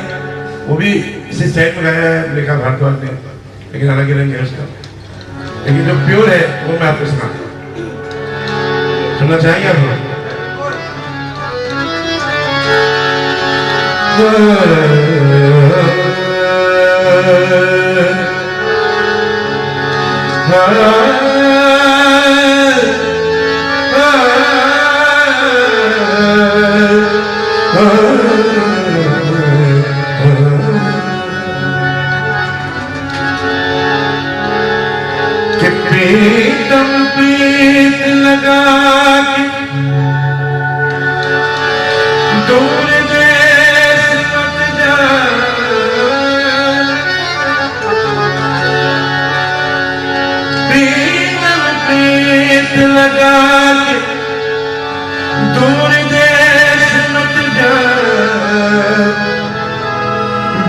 वो भी इसी स्टाइल में गाया है लेखा भारद्वाज ने, लेकिन अलग ही रंग है उसका। लेकिन जो प्योर है वो मैं आपको सुनना चाहेंगे आप लोग? प्रीतम प्रीत लगा के दूर देश मत जा, प्रीतम प्रीत लगा के दूर देश मत जा,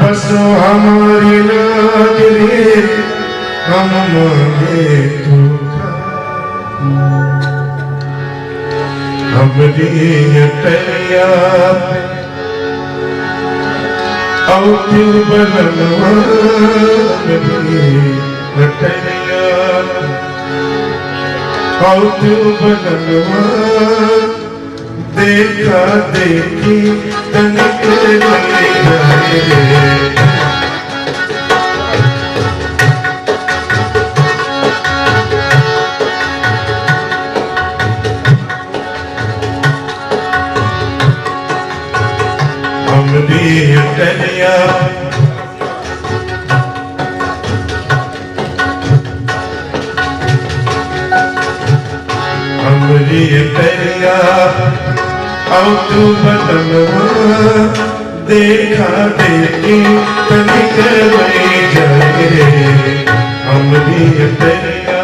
बस हमारी नाज़ हम मांगे तो हमरी अटैया औ तू बलनवा, अटैया औ तू बलनवा, देखा देखी तनिक नहीं जाए। हमरी अटैया हमरी अटैया औ तू बदलवा, देखा देखी तनिक नहीं जाए। हमरी अटैया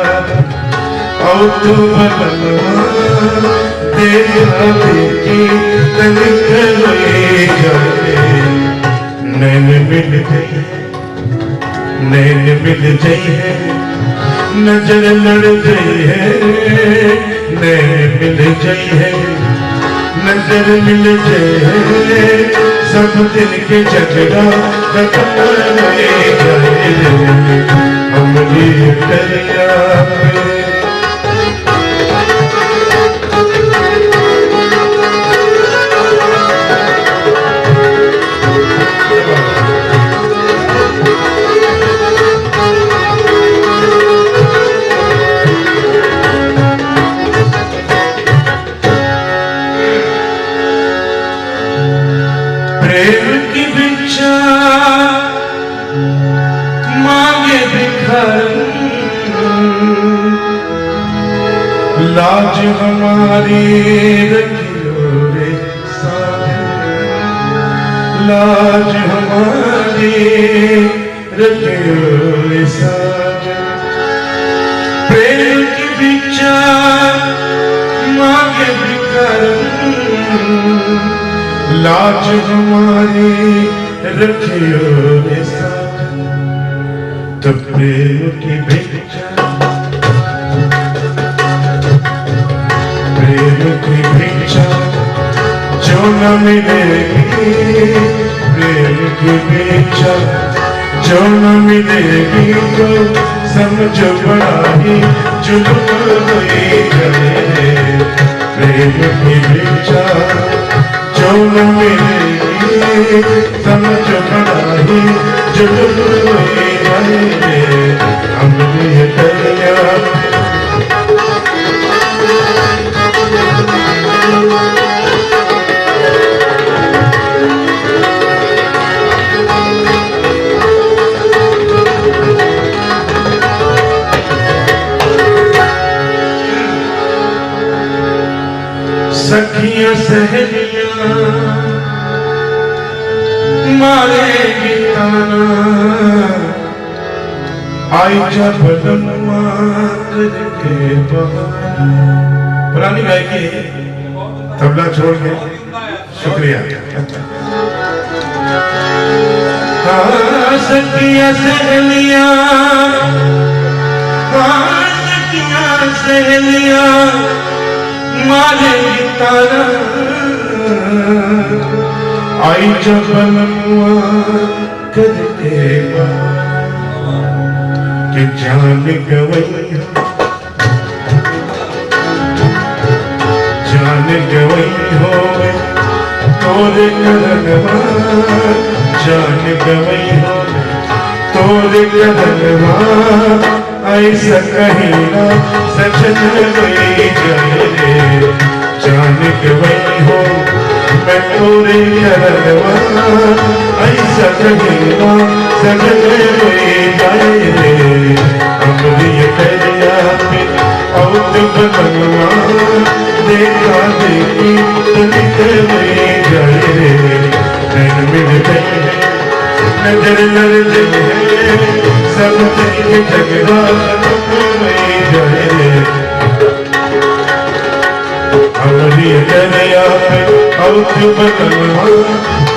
औ तू बदलवा, देखा देखी तनिक नहीं जाए। नैन मिल गई, नैन मिल गई है, नजर लड़ गई है, नैन मिल गई है, नजर मिल गई है, सब दिन के झगड़ा खत्म नहीं जाए। हमरी अटैया प्रेम की भिक्षा मांगे भिखारी, लाज हमारी रखियो रे साजन, लाज हमारी रखियो रे साजन। प्रेम की भिक्षा मांगे भिखारी, लाज हमारी रखियो रे साजन। तो प्रेम की भिक्षा, प्रेम की भिक्षा जो न मिलेगी, प्रेम की भिक्षा जो न मिलेगी, तो समझो बड़ा ही जुल्म हुई है। प्रेम की भिक्षा जो न मिलेगी, समझो बड़ा ही जुल्म हुई है। हमरी अटैया सखियां सहेलियां मारेगी ताना, आई जा बलनुआ करके बहाना। पुरानी गायकी है, तबला छोड़ के। शुक्रिया। सखियां सहेलियां, सखियां सहेलियां मारेगी तारा, आई जब करके कि जान गवैया, जान गवई हो तोरे करनवा, जान गवई हो तोरे करनवा, ऐसा कहीं ना सजन गई जाए रे, जान गवई हो मैं तोरे करनवा, ऐसा कहीं ना सजन गई जाए रे, अमरी दरिया पे औत बनवा, देखा देखी तनिक में जाए रे, नैन मिल गए नजर लड़ गए, सब तनिक झगड़ा खत्म में जाए रे, अमरी दरिया पे औत बनवा,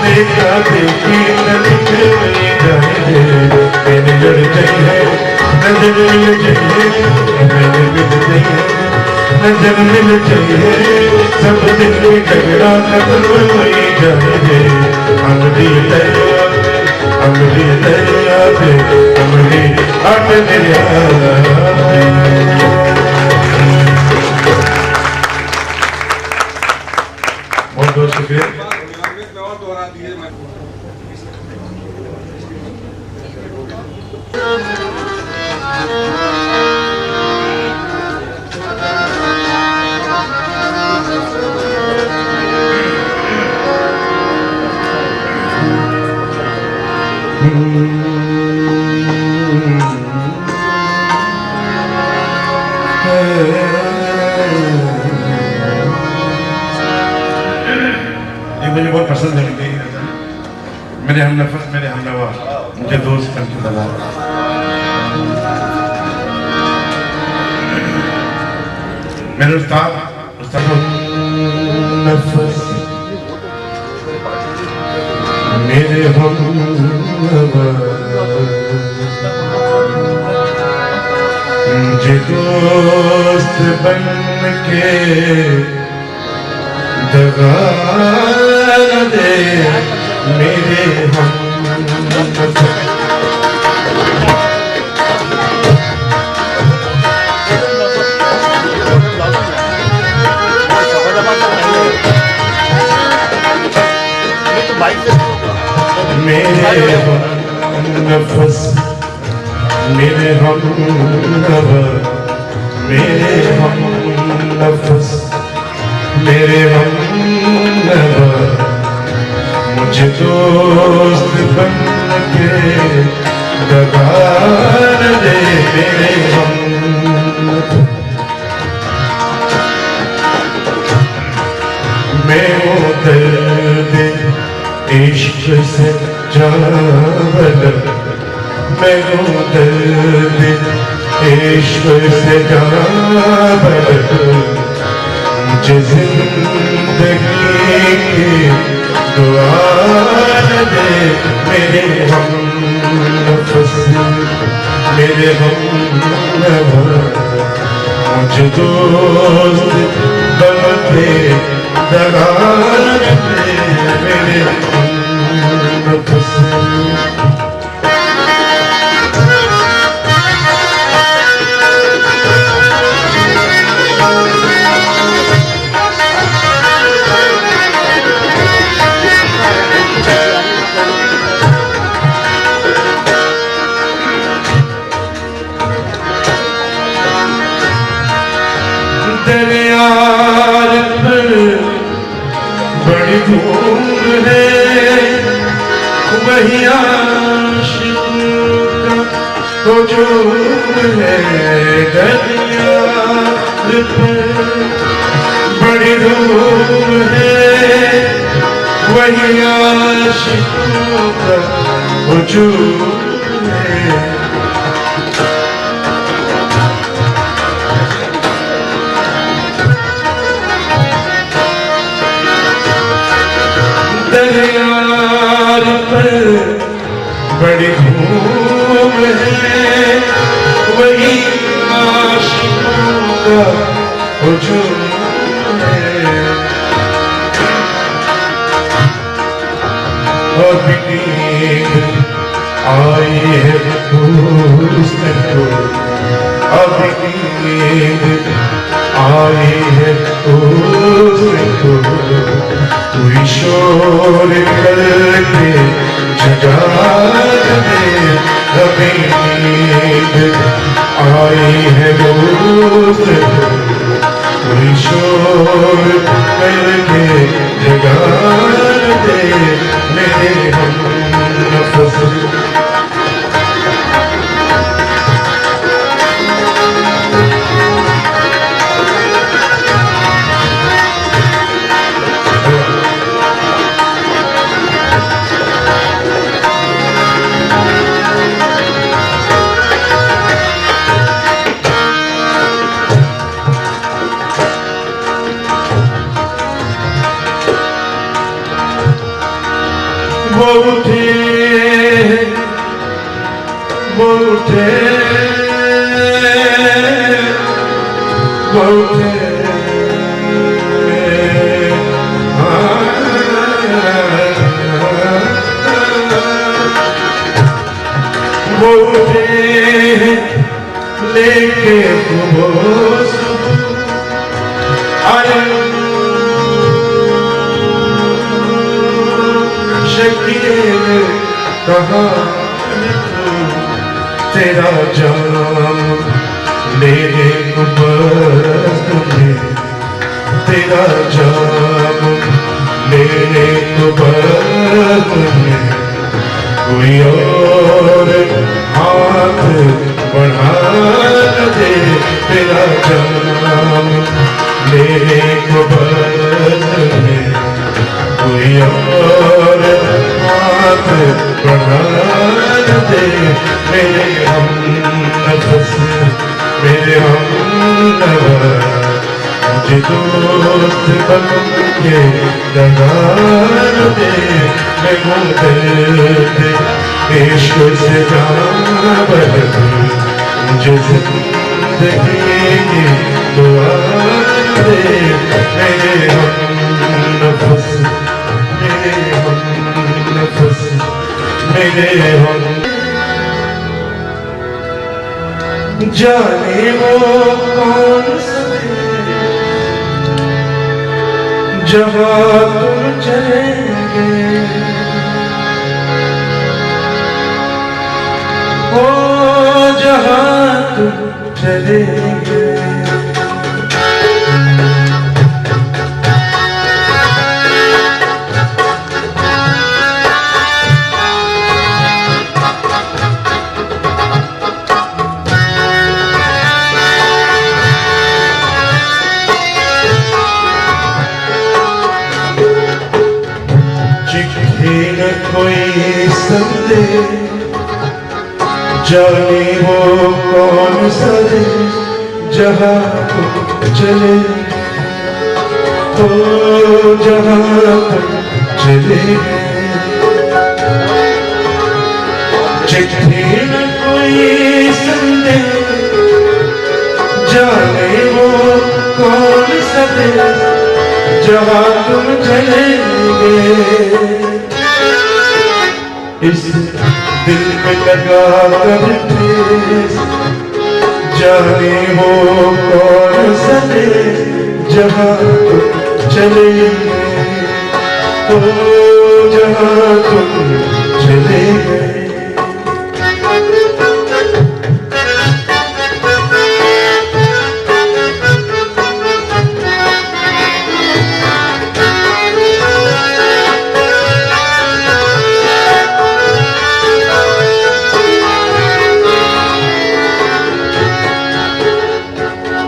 देखा देखी तनिक में जाए रे, नैन लड़ गए नजर मिल गए, नैन मिल गए नजर मिल जाए, सब दिन में झगड़ा खत्म हो जाए, अमरी दरिया पे, अमरी दरिया पे, अमरी दरिया पे। बहुत बहुत शुक्रिया। मुझे बहुत पसंद है मेरे हम नफस मेरे हम नवा मुझे दोस्त करके लगा, मेरे उस्ताद नफस मेरे हम नवा, मुझे दोस्त बन के दगा न दे मेरे हम मेरे हम नफस मेरे हम नवा, मेरे हम नफस मेरे हम नवा, मुझे दोस्त बन के दगा न दे मेरे हम, मैं वो दर्द इश्क से जावला, मैं वो दर्द इश्क से जावला, मुझे जिंदगी की दुआ न दे मेरे हम नफस मेरे हम नवा, मुझे दोस्त बन के दगा न दे मेरे हम नफस। दरिया पर बड़ी धूम है, वही आशिकों का तो जोर है, दरिया पर बड़ी धूम है, वही आशिकों का तो जोर है, दरिया नींद आई है तुझको, कोई शोर करके जगा दे हमें, नींद आई है तुझको, कोई शोर करके जगा दे मेरे हमनफस। वो उठे वो उठे वो उठे वो उठे लेके वो आया कहा तेरा जाम मेरे गुबरत में, तेरा जाम मेरे गुबरत में, कोई और हाथ बढ़ा दे, तेरा जाम मेरे गुबरत में, कोई और हाथ बढ़ा दे मेरे हमनफस, मेरे हमनवा, मुझे दोस्त बन के लगा दे, मैं दर्द इश्क से जान बदल, मुझे जिंदगी की दुआ दे मेरे हमनफस, मेरे हमनफस, मेरे हम। जाने वो कौन सा जहाँ तुम चलेंगे, ओ जहाँ तुम चलेंगे, कोई संदेह जाने वो कौन सा देश जहाँ तुम चले, तो जहाँ तुम चले, चिट्ठी न कोई संदेह जाने वो कौन सा देश जहाँ तुम चलेंगे, इस दिल में लगा कर ठेस जाने वो कौन सा देश जहाँ तुम चलेंगे, तो जहाँ तुम चलेंगे।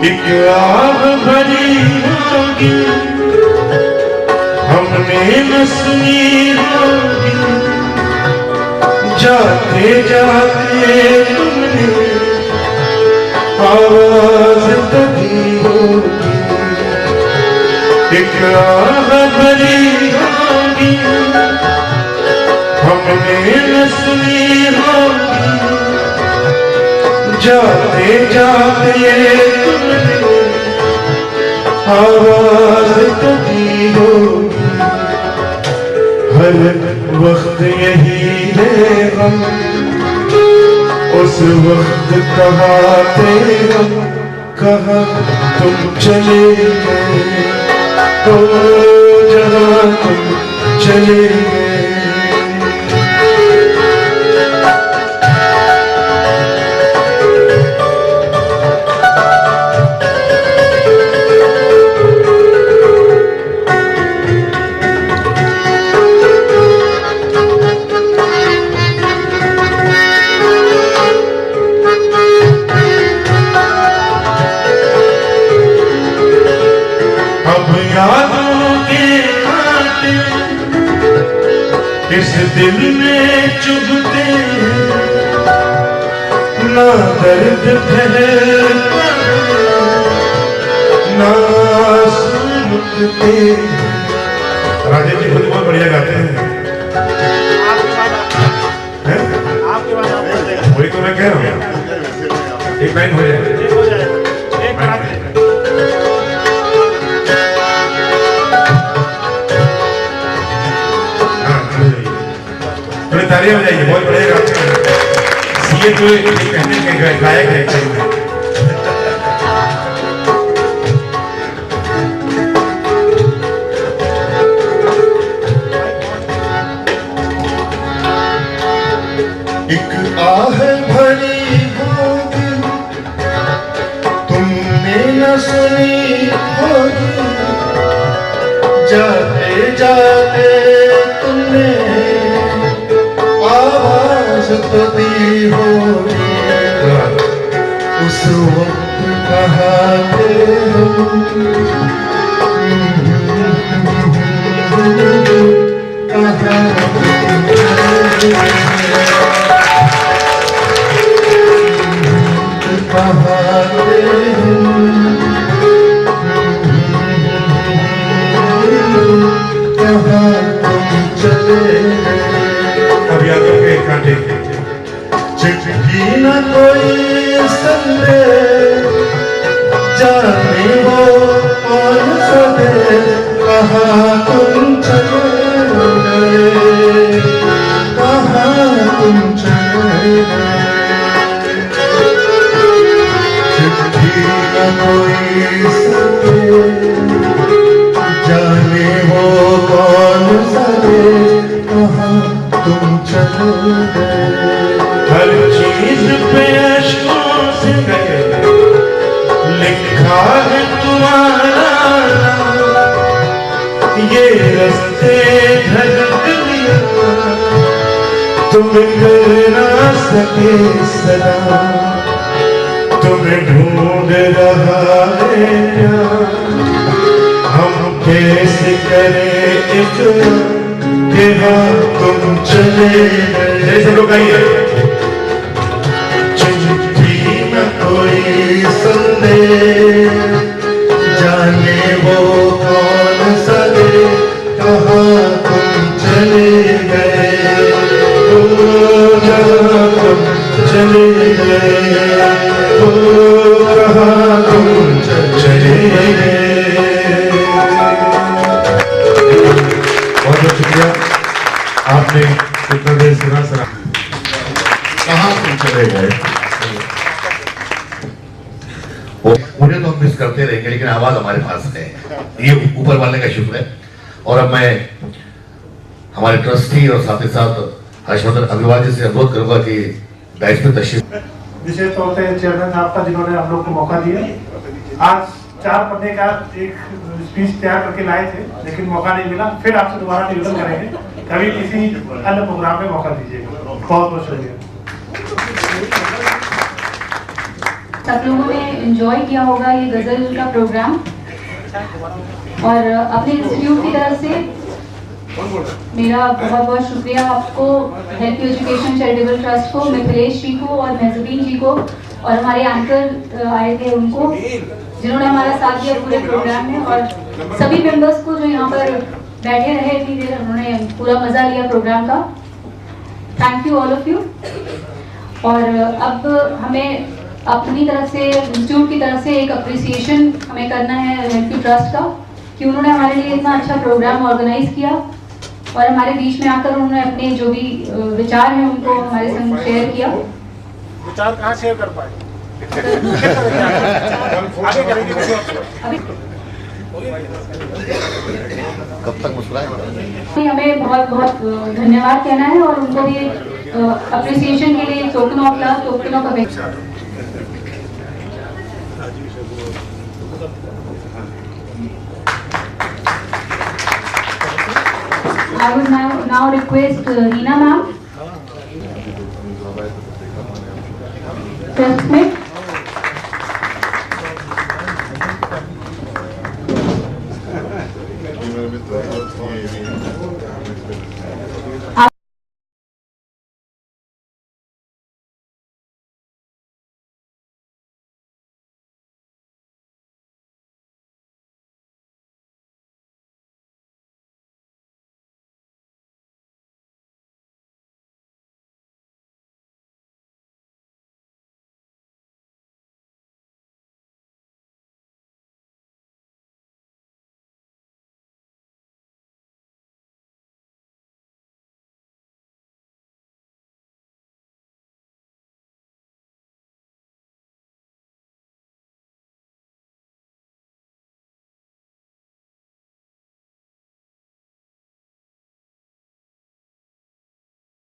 एक आग भरी होगी हमने न सुनी होगी, जाते जाते तुमने आवाज तभी होगी, एक आग भरी होगी हमने न सुनी होगी, जाते जाते आवाज तभी होगी, हर वक्त यही है हम, उस वक्त कहाते हम कहाँ तुम चले गए, तो जहाँ तुम चले गए। इस दिल में चुभते हैं, ना दर्द ठहरता ना सुनते। राजेश जी खुद बहुत बढ़िया गाते हैं। वही तो मैं कह रहा हूँ, एक लाइन हो जाए। तालियां बजाइए, बहुत बढ़िया गाते हैं। ये तो कहने के गायक है। एक आह भरी होगी तुमने न सुनी होगी, जाते जाते तुमने आवाज तो दी होगी। उस वक्त कहाँ थे हम, चिट्ठी न कोई संदेश, जाने वो कौन सा देश, कहाँ तुम चले गए, कहाँ तुम चले गए। चिट्ठी न कोई संदेश, जाने वो कौन सा देश, कहाँ तुम चले गए। हर चीज पे अश्कों से लिखा है तुम्हारा नाम, ये रास्ते धड़क लिया तुम कर ना सके सलाम। तुम्हें ढूंढ रहा है प्यार, हम कैसे करें इकरार कि हाँ तुम चले गए। जैसे लोग आइए। कोई संदेश, जाने वो कौन सा देश, कहाँ तुम चले गए, ओ जहाँ तुम चले गए, ओ कहाँ तुम चले गए। बहुत बहुत शुक्रिया, आपने इतना देर सुना। कहाँ तुम चले गए। उन्हें तो हम मिस करते रहेंगे, लेकिन आवाज हमारे पास है, ये ऊपर वाले का शुक्र है। और अब मैं हमारे ट्रस्टी और साथ ही साथ हर्षवर्धन अग्रवाल जी से अनुरोध करूंगा कि बैच में तशरीफ। विशेष तौर से चेयरमैन साहब का, जिन्होंने हम लोग को मौका दिया। आज 4 पन्ने का एक स्पीच तैयार करके लाए थे, लेकिन मौका नहीं मिला। फिर आपसे दोबारा निवेदन करेंगे, कभी किसी अन्य प्रोग्राम में मौका दीजिएगा। बहुत बहुत शुक्रिया। सब लोगों ने एंजॉय किया होगा ये गजल का प्रोग्राम, और अपने इंस्टीट्यूट की तरफ से मेरा बहुत बहुत शुक्रिया आपको, help you education charitable trust को, मिथिलेश जी को और महजबीन जी को, और हमारे एंकर आए थे उनको, जिन्होंने हमारा साथ दिया पूरे प्रोग्राम में, और सभी मेंबर्स को जो यहाँ पर बैठे रहे इतनी देर, उन्होंने पूरा मजा लिया प्रोग्राम का। Thank you all of you. और अब हमें अपनी तरफ से, इंस्टीट्यूट की तरफ से एक अप्रिसिएशन हमें करना है हेल्प यू ट्रस्ट का, कि उन्होंने हमारे लिए इतना अच्छा प्रोग्राम ऑर्गेनाइज किया, और हमारे बीच में आकर उन्होंने अपने जो भी विचार हैं उनको हमारे संग शेयर किया। विचार कहाँ शेयर कर पाए? आगे करेंगे अभी कब तक मुस्कुराएंगे? हमें बहुत बहुत धन्यवाद कहना है और उनको भी अप्रिसिएशन के लिए token of love, token of affection. I would now request Reena ma'am, Press Smith,